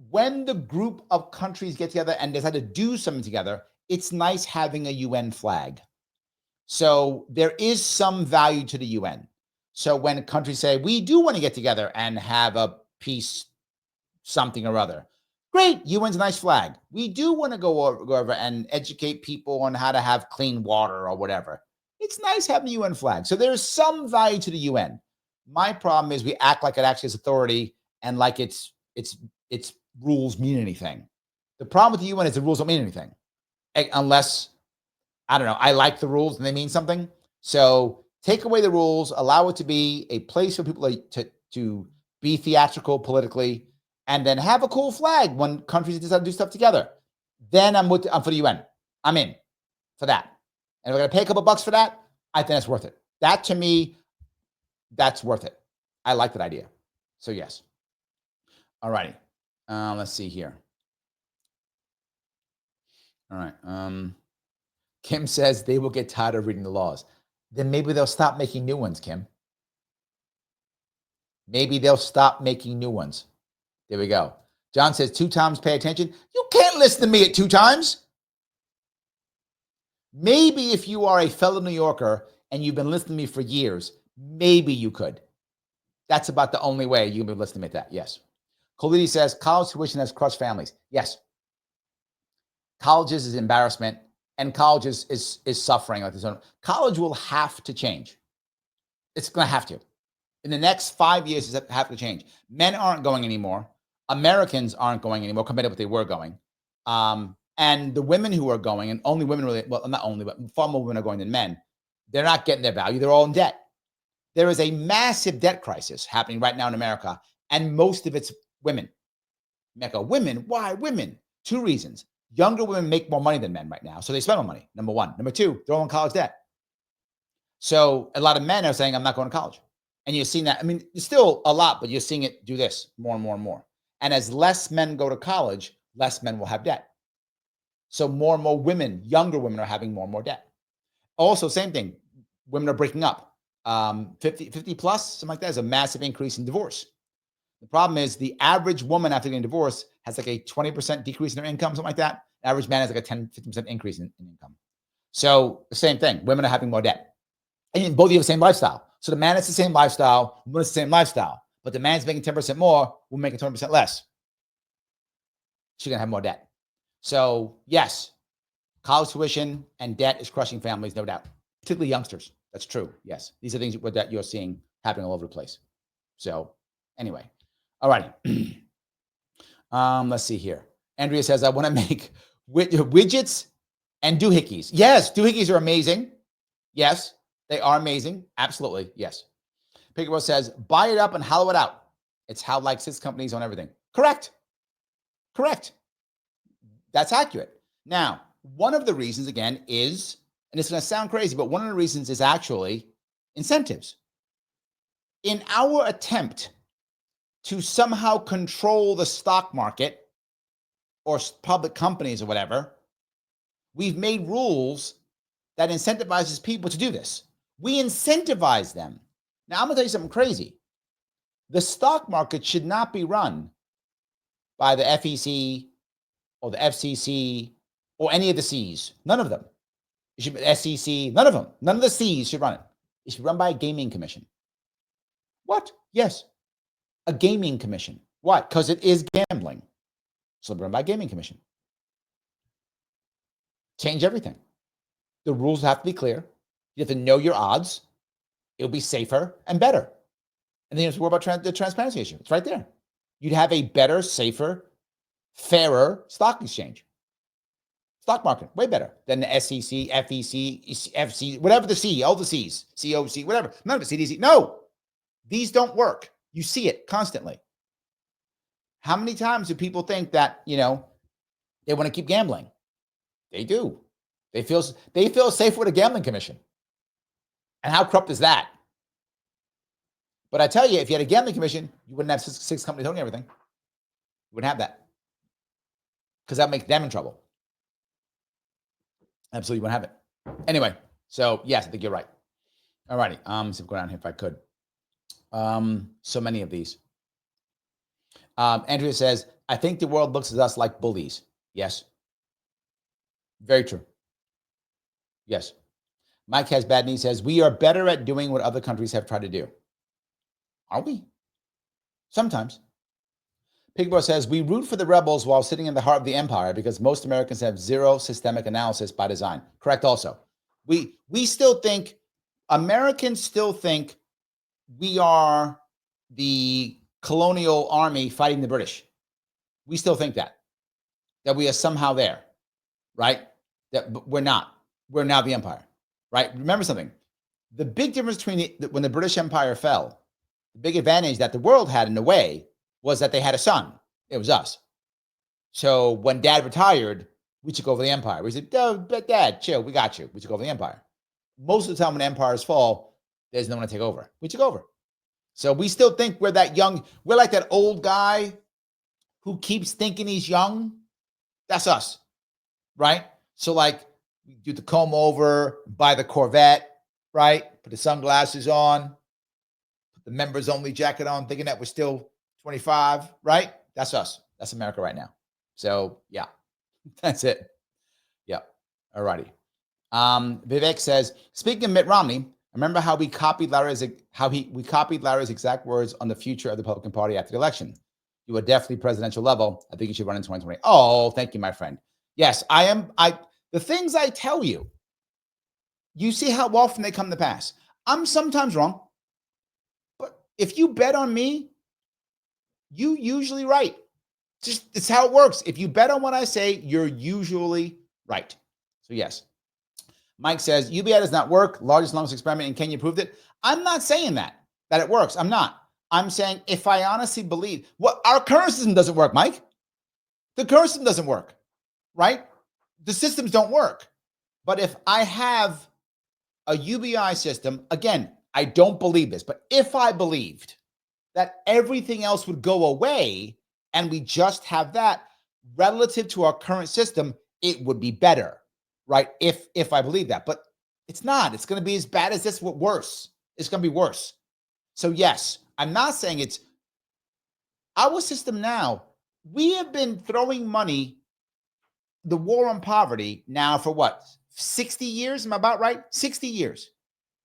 when the group of countries get together and decide to do something together, it's nice having a UN flag. So there is some value to the UN. So when countries say, we do want to get together and have a peace something or other, great, UN's a nice flag. We do want to go over and educate people on how to have clean water or whatever. It's nice having a UN flag. So there's some value to the UN. My problem is we act like it actually has authority and like its rules mean anything. The problem with the UN is the rules don't mean anything unless, I don't know, I like the rules and they mean something. So take away the rules, allow it to be a place for people to be theatrical politically, and then have a cool flag when countries decide to do stuff together. Then I'm for the UN. I'm in for that. And if we're going to pay a couple bucks for that, I think that's worth it. That to me, that's worth it. I like that idea. So yes. All righty. Let's see here. All right. Kim says they will get tired of reading the laws. Then maybe they'll stop making new ones, Kim. Maybe they'll stop making new ones. There we go. John says 2 times pay attention. You can't listen to me at 2 times. Maybe if you are a fellow New Yorker and you've been listening to me for years, maybe you could. That's about the only way you can be listening to me at that. Yes. Colidi says college tuition has crushed families. Yes. Colleges is embarrassment, and college is suffering like this. College will have to change. It's going to have to. In the next 5 years, it's have to change. Men aren't going anymore. Americans aren't going anymore compared to what they were going. And the women who are going, and only women really, well, not only, but far more women are going than men, they're not getting their value. They're all in debt. There is a massive debt crisis happening right now in America, and most of it's women. Mecca, women, why women? 2 reasons. Younger women make more money than men right now, so they spend more money, number 1. Number 2, they're all in college debt. So a lot of men are saying, I'm not going to college. And you're seeing that. I mean, it's still a lot, but you're seeing it do this more and more and more. And as less men go to college, less men will have debt. So more and more women, younger women, are having more and more debt. Also, same thing. Women are breaking up. 50 plus, something like that, is a massive increase in divorce. The problem is the average woman after getting divorced has like a 20% decrease in their income, something like that. The average man has like a 10, 15% increase in income. So the same thing. Women are having more debt. And both of you have the same lifestyle. So the man has the same lifestyle, woman has the same lifestyle. But the man's making 10% more, woman making 20% less. She's going to have more debt. So yes, college tuition and debt is crushing families, no doubt. Particularly youngsters. That's true. Yes. These are things that you're seeing happening all over the place. So anyway. All righty. Let's see here. Andrea says, I want to make widgets and doohickeys. Yes, doohickeys are amazing. Yes, they are amazing. Absolutely. Yes. Pickerel says, buy it up and hollow it out. It's how like 6 companies on everything. Correct. Correct. That's accurate. Now, one of the reasons, again, is, and it's going to sound crazy, but one of the reasons is actually incentives. In our attempt to somehow control the stock market or public companies or whatever, we've made rules that incentivizes people to do this. We incentivize them. Now, I'm going to tell you something crazy. The stock market should not be run by the FEC or the FCC or any of the C's. None of them. It should be the SEC. None of them. None of the C's should run it. It should be run by a gaming commission. What? Yes. A gaming commission. Why? Because it is gambling. So run by a gaming commission. Change everything. The rules have to be clear. You have to know your odds. It'll be safer and better. And then you have to worry about the transparency issue. It's right there. You'd have a better, safer, fairer stock exchange. Stock market, way better than the SEC, FEC, FC, whatever the C, all the C's, COC, whatever. None of the CDC. No, these don't work. You see it constantly. How many times do people think that, they want to keep gambling? They do. They feel safe with a gambling commission. And how corrupt is that? But I tell you, if you had a gambling commission, you wouldn't have six companies owning everything. You wouldn't have that. Because that makes them in trouble. Absolutely wouldn't have it. Anyway, so yes, I think you're right. All righty. So go down here if I could. So many of these. Andrea says, I think the world looks at us like bullies. Yes. Very true. Yes. Mike has bad news, says, we are better at doing what other countries have tried to do. Are we? Sometimes. Pigbo says, we root for the rebels while sitting in the heart of the empire because most Americans have zero systemic analysis by design. Correct also. We still think, Americans still think we are the colonial army fighting the British. We still think that we are somehow there, right? That we're not. We're now the empire, right? Remember something. The big difference between when the British Empire fell, the big advantage that the world had in a way was that they had a son. It was us. So when dad retired, we took over the empire. We said, oh, dad, chill, we got you. We took over the empire. Most of the time when empires fall, there's no one to take over. We took over. So we still think we're that young. We're like that old guy who keeps thinking he's young. That's us, right? So like we do the comb over, buy the Corvette, right? Put the sunglasses on, put the members only jacket on, thinking that we're still 25, right? That's us. That's America right now. So yeah, that's it. Yeah. All righty. Vivek says, speaking of Mitt Romney, remember how we copied Larry's exact words on the future of the Republican Party after the election. You are definitely presidential level. I think you should run in 2020. Oh, thank you, my friend. Yes, I am. The things I tell you, you see how often they come to pass. I'm sometimes wrong, but if you bet on me, you usually right. It's how it works. If you bet on what I say, you're usually right. So yes. Mike says, UBI does not work. Largest, longest experiment in Kenya proved it. I'm not saying that it works. I'm not. I'm saying if I honestly believe, our current system doesn't work, Mike. The current system doesn't work, right? The systems don't work. But if I have a UBI system, again, I don't believe this, but if I believed that everything else would go away and we just have that relative to our current system, it would be better. Right? If I believe that, but it's not. It's going to be as bad as this, worse. It's going to be worse. So yes, I'm not saying it's our system now. We have been throwing money, the war on poverty now for what? 60 years? Am I about right? 60 years.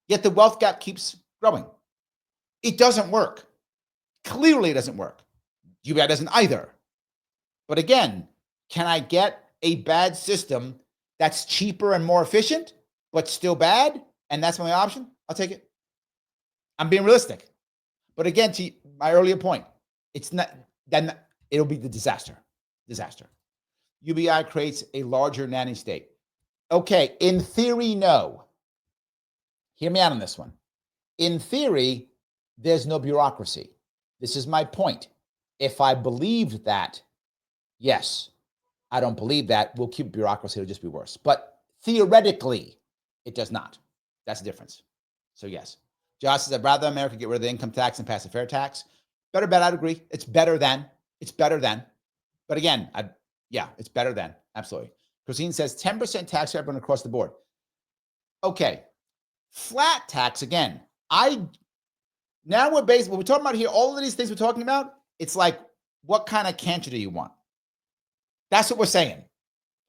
Yet the wealth gap keeps growing. It doesn't work. Clearly it doesn't work. UBI doesn't either. But again, can I get a bad system that's cheaper and more efficient, but still bad, and that's my option? I'll take it. I'm being realistic. But again, to my earlier point, it's not, then it'll be the disaster. UBI creates a larger nanny state. Okay, in theory, no. Hear me out on this one. In theory, there's no bureaucracy. This is my point. If I believed that, yes. I don't believe that. We'll keep bureaucracy. It'll just be worse. But theoretically, it does not. That's the difference. So yes. Josh says, I'd rather America get rid of the income tax and pass a fair tax. Better bet, I'd agree. It's better than. But again, it's better than. Absolutely. Christine says, 10% tax for everyone across the board. Okay. Flat tax, again. Now we're basically, what we're talking about here, all of these things we're talking about, it's like, what kind of cancer do you want? That's what we're saying.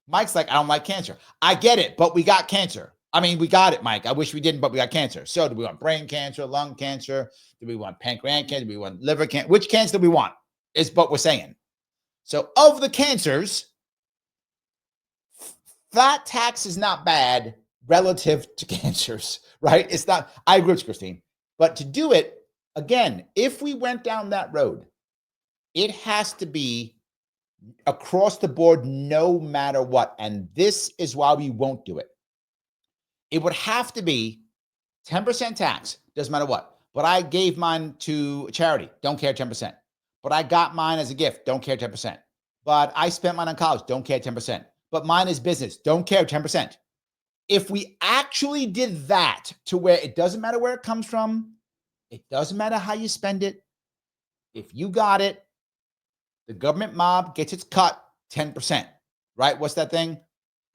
Mike's like, I don't like cancer. I get it, but we got cancer. I mean, we got it, Mike. I wish we didn't, but we got cancer. So do we want brain cancer, lung cancer? Do we want pancreatic cancer? Do we want liver cancer? Which cancer do we want? Is what we're saying. So of the cancers, flat tax is not bad relative to cancers, right? It's not, I agree with you, Christine. But to do it, again, if we went down that road, it has to be across the board no matter what. And this is why we won't do it. It would have to be 10% tax, doesn't matter what. But I gave mine to charity, don't care, 10%. But I got mine as a gift, don't care, 10%. But I spent mine on college, don't care, 10%. But mine is business, don't care, 10%. If we actually did that to where it doesn't matter where it comes from, it doesn't matter how you spend it. If you got it, the government mob gets its cut, 10%, right? What's that thing?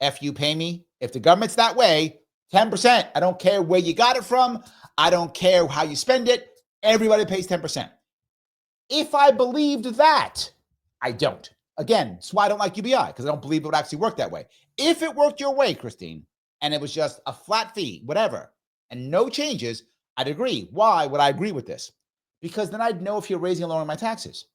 F you, pay me. If the government's that way, 10%. I don't care where you got it from. I don't care how you spend it. Everybody pays 10%. If I believed that, I don't. Again, that's why I don't like UBI, because I don't believe it would actually work that way. If it worked your way, Christine, and it was just a flat fee, whatever, and no changes, I'd agree. Why would I agree with this? Because then I'd know if you're raising or lowering my taxes.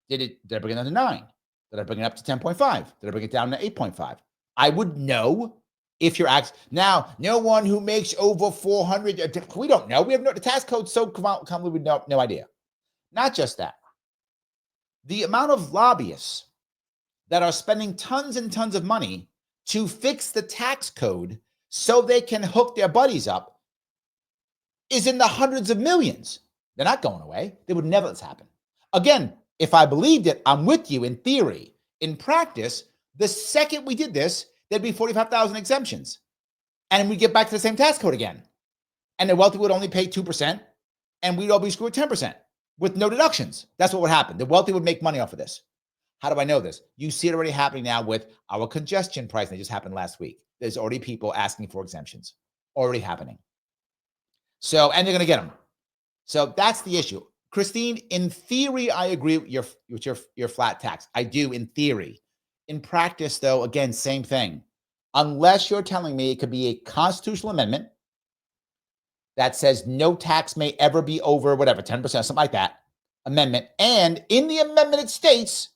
Did I bring it down to 9? Did I bring it up to 10.5? Did I bring it down to 8.5? I would know if you're now, no one who makes over 400, we don't know. We have no, the tax code's so convoluted, we have no idea. Not just that. The amount of lobbyists that are spending tons and tons of money to fix the tax code so they can hook their buddies up is in the hundreds of millions. They're not going away. They would never let this happen. Again, if I believed it, I'm with you in theory. In practice, the second we did this, there'd be 45,000 exemptions. And we get back to the same tax code again. And the wealthy would only pay 2%, and we'd all be screwed 10% with no deductions. That's what would happen. The wealthy would make money off of this. How do I know this? You see it already happening now with our congestion price that just happened last week. There's already people asking for exemptions. Already happening. So, and they're going to get them. So that's the issue. Christine, in theory, I agree with your flat tax. I do in theory. In practice, though, again, same thing. Unless you're telling me it could be a constitutional amendment that says no tax may ever be over whatever, 10%, something like that, amendment. And in the amendment, it states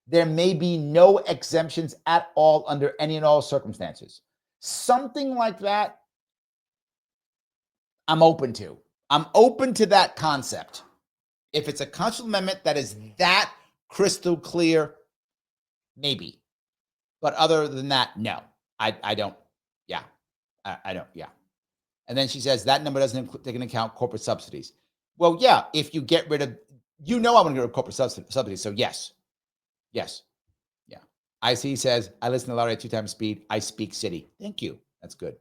there may be no exemptions at all under any and all circumstances. Something like that, I'm open to. I'm open to that concept. If it's a constitutional amendment that is that crystal clear, maybe. But other than that, no. I don't. Yeah. I don't. Yeah. And then she says that number doesn't take into account corporate subsidies. Well, yeah, if you get rid of, I want to get rid of corporate subsidies. So yes. Yes. Yeah. IC says, I listen to Larry at 2 times speed. I speak city. Thank you. That's good.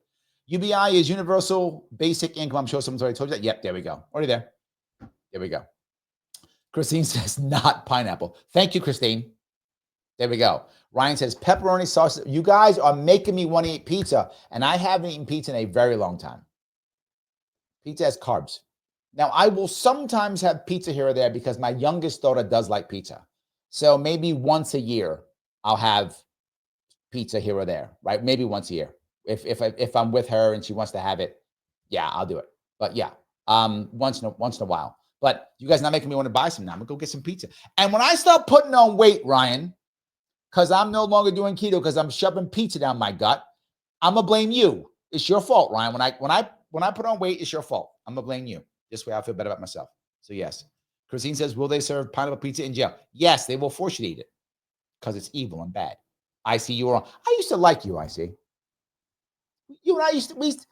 UBI is universal basic income. I'm sure someone's already told you that. Yep. There we go. Already there. There we go. Christine says, not pineapple. Thank you, Christine. There we go. Ryan says, pepperoni sauce. You guys are making me want to eat pizza, and I haven't eaten pizza in a very long time. Pizza has carbs. Now, I will sometimes have pizza here or there because my youngest daughter does like pizza. So maybe once a year, I'll have pizza here or there, right? Maybe once a year. If I'm with her and she wants to have it, yeah, I'll do it. But yeah, once in a while. But you guys are not making me want to buy some now. I'm going to go get some pizza. And when I start putting on weight, Ryan, because I'm no longer doing keto because I'm shoving pizza down my gut, I'm going to blame you. It's your fault, Ryan. When I put on weight, it's your fault. I'm going to blame you. This way I feel better about myself. So yes. Christine says, will they serve pineapple pizza in jail? Yes, they will force you to eat it because it's evil and bad. I see you wrong. I used to like you, I see. You and I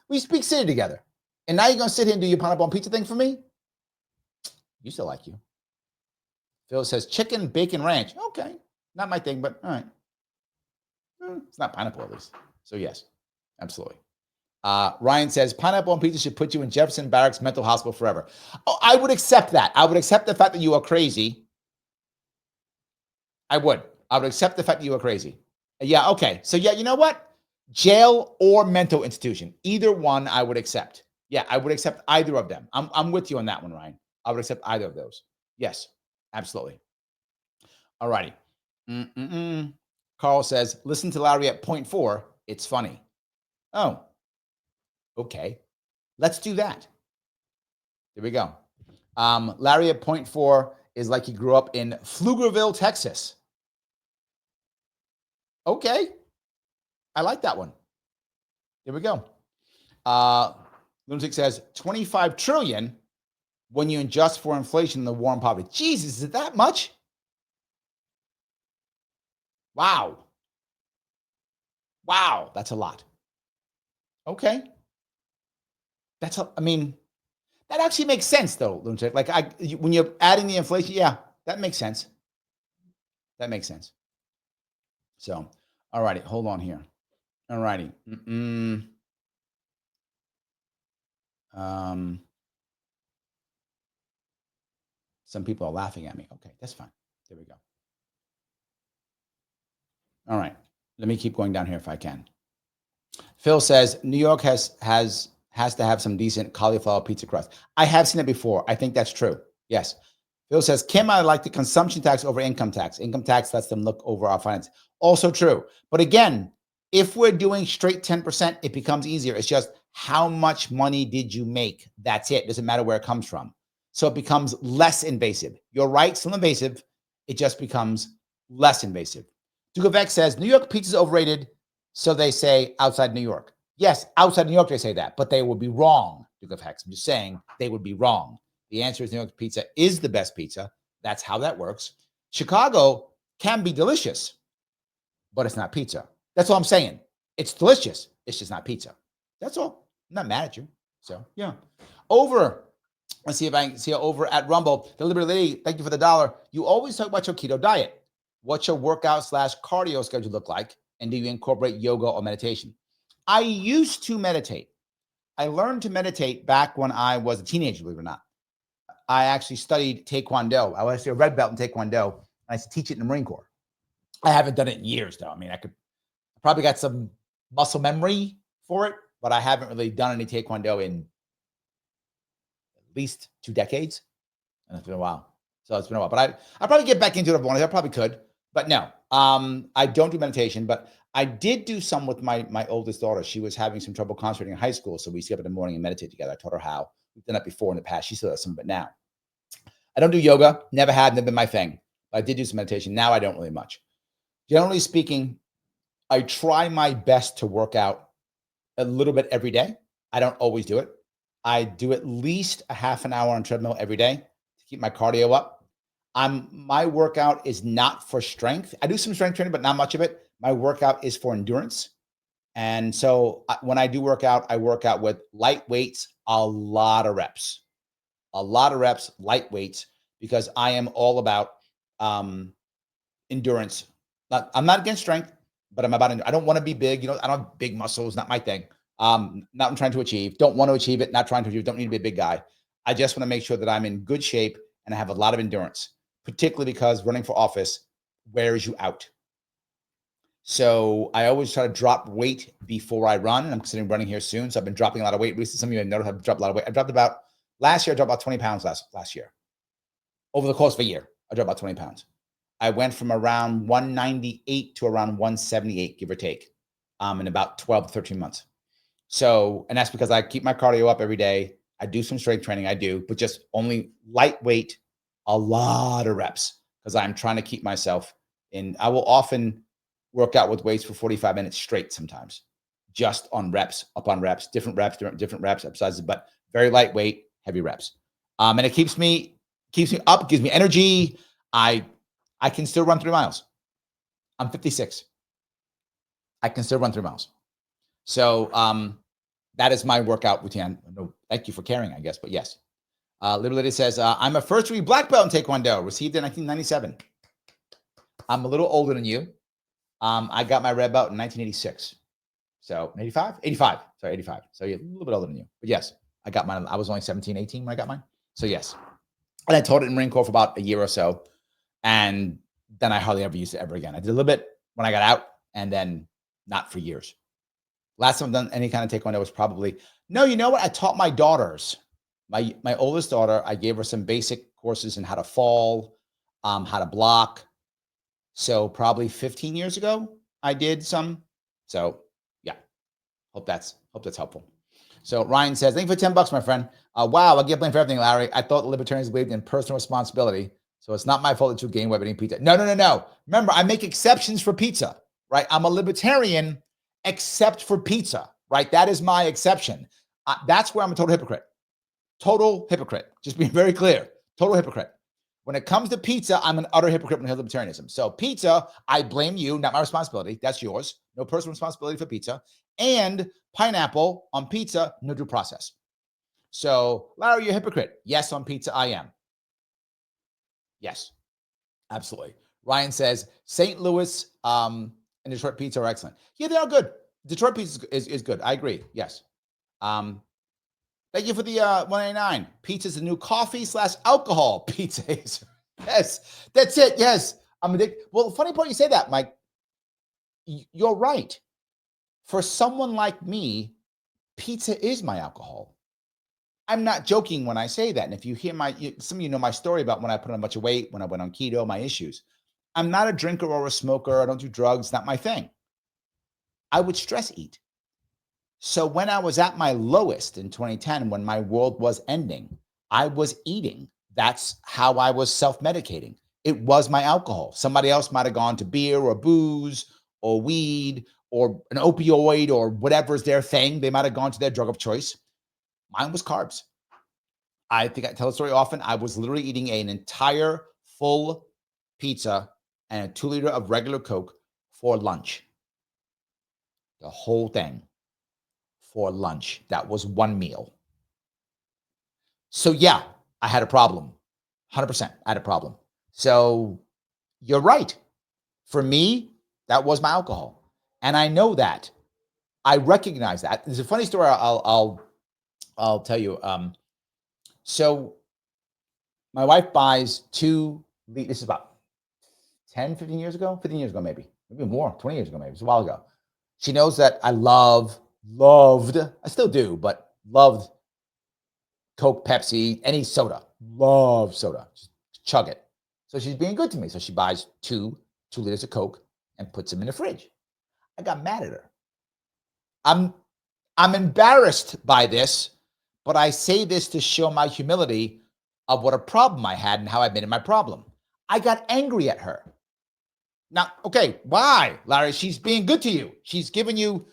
we speak city together. And now you're going to sit here and do your pineapple on pizza thing for me? Used to like you. Phil says, chicken, bacon, ranch. Okay. Not my thing, but all right. It's not pineapple at least. So yes, absolutely. Ryan says, pineapple on pizza should put you in Jefferson Barracks Mental Hospital forever. Oh, I would accept that. I would accept the fact that you are crazy. I would accept the fact that you are crazy. Yeah, okay. So yeah, you know what? Jail or mental institution. Either one I would accept. Yeah, I would accept either of them. I'm with you on that one, Ryan. I would accept either of those. Yes, absolutely. All righty. Mm-mm-mm. Carl says, listen to Larry at point four. It's funny. Oh, okay. Let's do that. There we go. Larry at point four is like he grew up in Pflugerville, Texas. Okay. I like that one. There we go. Lunatic says 25 trillion when you adjust for inflation and the war on poverty. Jesus, is it that much? Wow. Wow. That's a lot. Okay. I mean, that actually makes sense though, Lunatic. Like when you're adding the inflation, yeah, that makes sense. That makes sense. So, all righty, hold on here. All righty. Some people are laughing at me. Okay, that's fine. There we go. All right. Let me keep going down here if I can. Phil says New York has to have some decent cauliflower pizza crust. I have seen it before. I think that's true. Yes. Phil says, Kim, I like the consumption tax over income tax. Income tax lets them look over our finance. Also true. But again, if we're doing straight 10%, it becomes easier. It's just how much money did you make? That's it. Doesn't matter where it comes from. So it becomes less invasive. You're right, still invasive. It just becomes less invasive. Duke of X says, New York pizza is overrated, so they say outside New York. Yes, outside New York, they say that, but they would be wrong, Duke of Hex. I'm just saying they would be wrong. The answer is New York pizza is the best pizza. That's how that works. Chicago can be delicious, but it's not pizza. That's all I'm saying. It's delicious. It's just not pizza. That's all. I'm not mad at you. So, yeah. Let's see if I can see over at Rumble. The Liberty Lady, thank you for the $1. You always talk about your keto diet. What's your workout / cardio schedule look like? And do you incorporate yoga or meditation? I used to meditate. I learned to meditate back when I was a teenager, believe it or not. I actually studied Taekwondo. I was actually a red belt in Taekwondo. And I used to teach it in the Marine Corps. I haven't done it in years, though. I mean, I probably got some muscle memory for it, but I haven't really done any Taekwondo in at least 2 decades. And it's been a while. So it's been a while. But I probably get back into it if I wanted. I probably could. But no, I don't do meditation. But I did do some with my oldest daughter. She was having some trouble concentrating in high school. So we used to get up in the morning and meditate together. I taught her how. We've done that before in the past. She still does some, but now. I don't do yoga. Never had, never been my thing. But I did do some meditation. Now I don't really much. Generally speaking, I try my best to work out a little bit every day. I don't always do it. I do at least a half an hour on treadmill every day to keep my cardio up. My workout is not for strength. I do some strength training, but not much of it. My workout is for endurance. And so when I do work out, I work out with light weights, a lot of reps, light weights, because I am all about endurance. I'm not against strength, but I'm about, I don't want to be big. I don't have big muscles, not my thing. Not I'm trying to achieve, don't want to achieve it, not trying to achieve, don't need to be a big guy. I just want to make sure that I'm in good shape and I have a lot of endurance, particularly because running for office wears you out. So I always try to drop weight before I run. And I'm considering running here soon. So I've been dropping a lot of weight recently. Some of you have noticed I've dropped a lot of weight. I dropped about, last year, I dropped about 20 pounds last year. Over the course of a year, I dropped about 20 pounds. I went from around 198 to around 178, give or take, in about 12 to 13 months. So, and that's because I keep my cardio up every day. I do some strength training, but just only lightweight, a lot of reps, because I'm trying to keep myself in. I will often work out with weights for 45 minutes straight sometimes, just on reps, up on reps, different reps, exercises, but very lightweight, heavy reps. And it keeps me up, gives me energy. I can still run 3 miles. I'm 56. I can still run 3 miles. So that is my workout routine. No, thank you for caring, I guess, but yes. Liberty says, I'm a first degree black belt in Taekwondo, received in 1997. I'm a little older than you. I got my red belt in 1986. So 85? 85. Sorry, 85. So you're a little bit older than you. But yes, I got mine. I was only 17, 18 when I got mine. So yes. And I taught it in Marine Corps for about a year or so. And then I hardly ever used it ever again. I did a little bit when I got out and then not for years. Last time I've done any kind of taekwondo was probably, no, you know what? I taught my daughters, my oldest daughter, I gave her some basic courses in how to fall, how to block. So probably 15 years ago, I did some. So yeah, hope that's helpful. So Ryan says, thank you for 10 bucks, my friend. Wow, I get blamed for everything, Larry. I thought the libertarians believed in personal responsibility. So it's not my fault that you gain weight eating pizza. No, no, no, no. Remember, I make exceptions for pizza, right? I'm a libertarian except for pizza, right? That is my exception. That's where I'm a total hypocrite. Total hypocrite. Just being very clear. Total hypocrite. When it comes to pizza, I'm an utter hypocrite when it comes to libertarianism. So pizza, I blame you, not my responsibility. That's yours. No personal responsibility for pizza. And pineapple on pizza, no due process. So, Larry, you're a hypocrite. Yes, on pizza, I am. Yes, absolutely. Ryan says, St. Louis and Detroit pizza are excellent. Yeah, they are good. Detroit pizza is good. I agree. Yes. Thank you for the 189. Pizza's the new coffee / alcohol. Pizza is. Yes, that's it. Yes. I'm addicted. Well, the funny part you say that, Mike, you're right. For someone like me, pizza is my alcohol. I'm not joking when I say that. And if you hear some of you know my story about when I put on a bunch of weight, when I went on keto, my issues. I'm not a drinker or a smoker. I don't do drugs. Not my thing. I would stress eat. So when I was at my lowest in 2010, when my world was ending, I was eating. That's how I was self-medicating. It was my alcohol. Somebody else might have gone to beer or booze or weed or an opioid or whatever's their thing. They might have gone to their drug of choice. Mine was carbs. I think I tell the story often. I was literally eating an entire full pizza and a 2-liter of regular Coke for lunch. The whole thing for lunch. That was one meal. So yeah, I had a problem. 100%. I had a problem. So you're right. For me, that was my alcohol. And I know that. I recognize that. There's a funny story I'll tell you. So my wife buys 2 liters. This is about 10, 15 years ago, 15 years ago, maybe more, 20 years ago, maybe. It's a while ago. She knows that I loved, I still do, but loved Coke, Pepsi, any soda. Love soda. Just chug it. So she's being good to me. So she buys 2 liters of Coke and puts them in the fridge. I got mad at her. I'm embarrassed by this, but I say this to show my humility of what a problem I had and how I made it my problem. I got angry at her. Now, okay, why, Larry? She's being good to you. She's giving you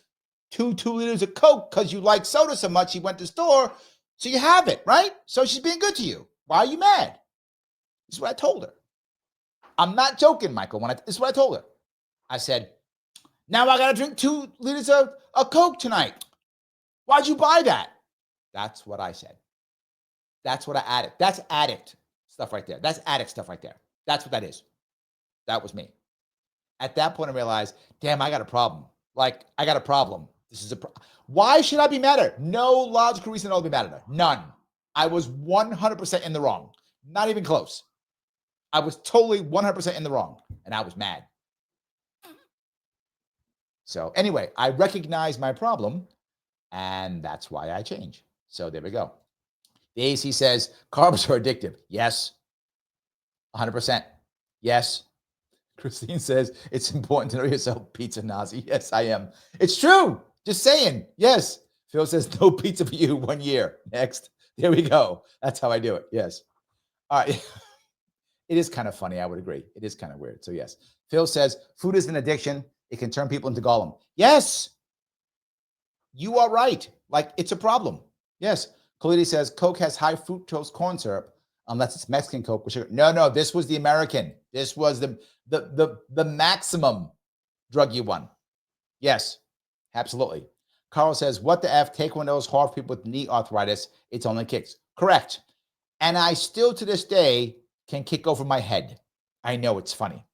2 liters of Coke because you like soda so much. She went to the store, so you have it, right? So she's being good to you. Why are you mad? This is what I told her. I'm not joking, Michael. This is what I told her. I said, now I got to drink 2 liters of Coke tonight. Why'd you buy that? That's what I said. That's what I added. That's addict stuff right there. That's addict stuff right there. That's what that is. That was me. At that point, I realized, damn, I got a problem. Like, I got a problem. This is why should I be mad at her? No logical reason I'll be mad at her. None. I was 100% in the wrong. Not even close. I was totally 100% in the wrong, and I was mad. So anyway, I recognize my problem, and that's why I change. So there we go. The AC says carbs are addictive. Yes. 100%. Yes. Christine says it's important to know yourself, pizza Nazi. Yes, I am. It's true. Just saying. Yes. Phil says no pizza for you 1 year. Next. There we go. That's how I do it. Yes. All right. It is kind of funny. I would agree. It is kind of weird. So yes. Phil says food is an addiction. It can turn people into Gollum. Yes. You are right. Like, it's a problem. Yes. Khalidi says Coke has high fructose corn syrup unless it's Mexican Coke with sugar. No, this was the American. This was the maximum drug you won. Yes, absolutely. Carl says, what the F? Taekwondo is hard for people with knee arthritis. It's only kicks. Correct. And I still to this day can kick over my head. I know it's funny.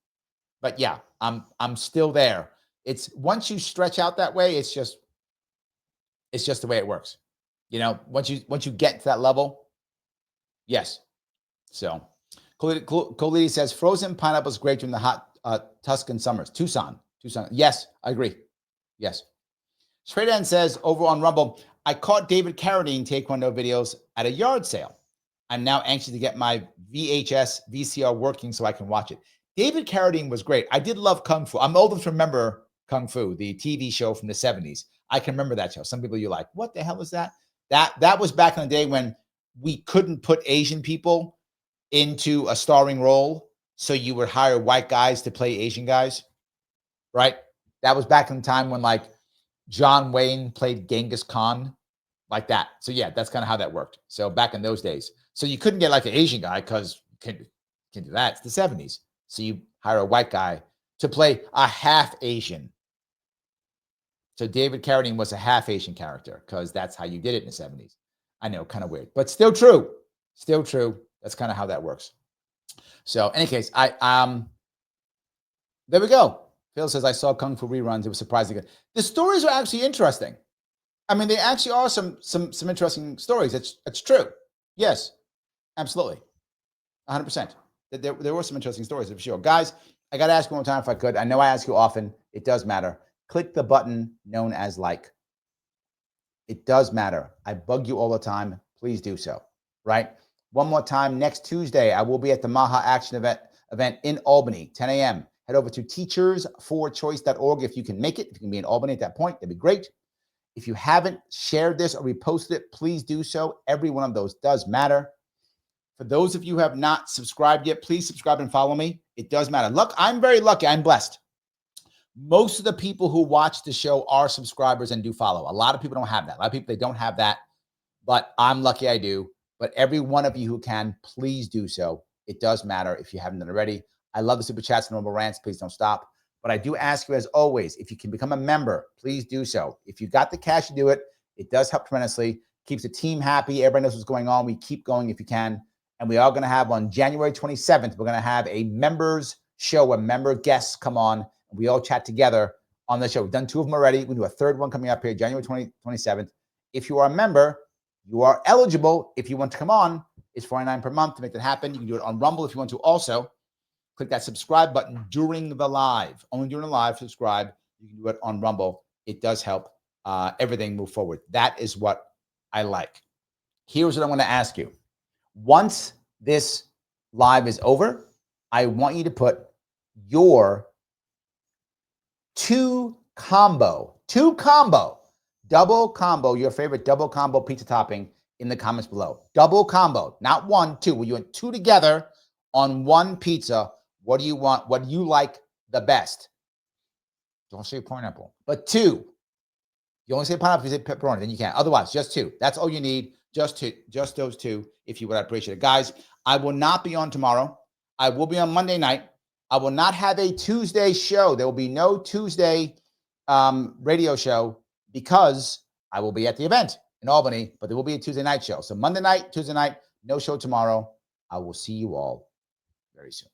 But yeah, I'm still there. It's once you stretch out that way, it's just the way it works. You know, once you get to that level, yes. So Coley says frozen pineapple is great during the hot Tuscan summers. Tucson. Yes, I agree. Yes. Straight End says over on Rumble, I caught David Carradine Taekwondo videos at a yard sale. I'm now anxious to get my VHS VCR working so I can watch it. David Carradine was great. I did love Kung Fu. I'm old enough to remember Kung Fu, the TV show from the 70s. I can remember that show. Some people you're like, what the hell is that? That was back in the day when we couldn't put Asian people into a starring role. So you would hire white guys to play Asian guys, right? That was back in the time when like John Wayne played Genghis Khan, like that. So yeah, that's kind of how that worked. So back in those days. So you couldn't get like an Asian guy because you can do that. It's the 70s. So you hire a white guy to play a half Asian. So David Carradine was a half Asian character because that's how you did it in the 70s. I know, kind of weird, but still true. Still true. That's kind of how that works. So in any case, there we go. Phil says, I saw Kung Fu reruns. It was surprising good. The stories are actually interesting. I mean, they actually are some interesting stories. It's true. Yes, absolutely. 100%. There were some interesting stories for sure. Guys, I got to ask you one time if I could. I know I ask you often. It does matter. Click the button known as like. It does matter. I bug you all the time. Please do so, right? One more time, next Tuesday, I will be at the Maha Action event in Albany, 10 a.m. Head over to teachersforchoice.org if you can make it. If you can be in Albany at that point, that'd be great. If you haven't shared this or reposted it, please do so. Every one of those does matter. For those of you who have not subscribed yet, please subscribe and follow me. It does matter. Look, I'm very lucky. I'm blessed. Most of the people who watch the show are subscribers and do follow. A lot of people don't have that. A lot of people, they don't have that, but I'm lucky I do. But every one of you who can, please do so. It does matter if you haven't done it already. I love the super chats and normal rants. Please don't stop. But I do ask you, as always, if you can become a member, please do so. If you got the cash to do it, it does help tremendously. Keeps the team happy. Everybody knows what's going on. We keep going if you can. And we are going to have on January 27th, we're going to have a members show where member guests come on. And we all chat together on the show. We've done 2 of them already. We'll do a 3rd one coming up here, January 27th. If you are a member, you are eligible. If you want to come on, it's $49 per month to make that happen. You can do it on Rumble if you want to also. Click that subscribe button during the live. Only during the live, subscribe. You can do it on Rumble. It does help everything move forward. That is what I like. Here's what I'm going to ask you. Once this live is over, I want you to put your double combo, your favorite double combo pizza topping in the comments below. Double combo, not 1, 2. When you want 2 together on one pizza, what do you want? What do you like the best? Don't say pineapple, but 2. You only say pineapple if you say pepperoni, then you can. Otherwise, just 2. That's all you need. Just 2. Just those 2, if you would. I appreciate it. Guys, I will not be on tomorrow. I will be on Monday night. I will not have a Tuesday show. There will be no Tuesday radio show because I will be at the event in Albany, but there will be a Tuesday night show. So Monday night, Tuesday night, no show tomorrow. I will see you all very soon.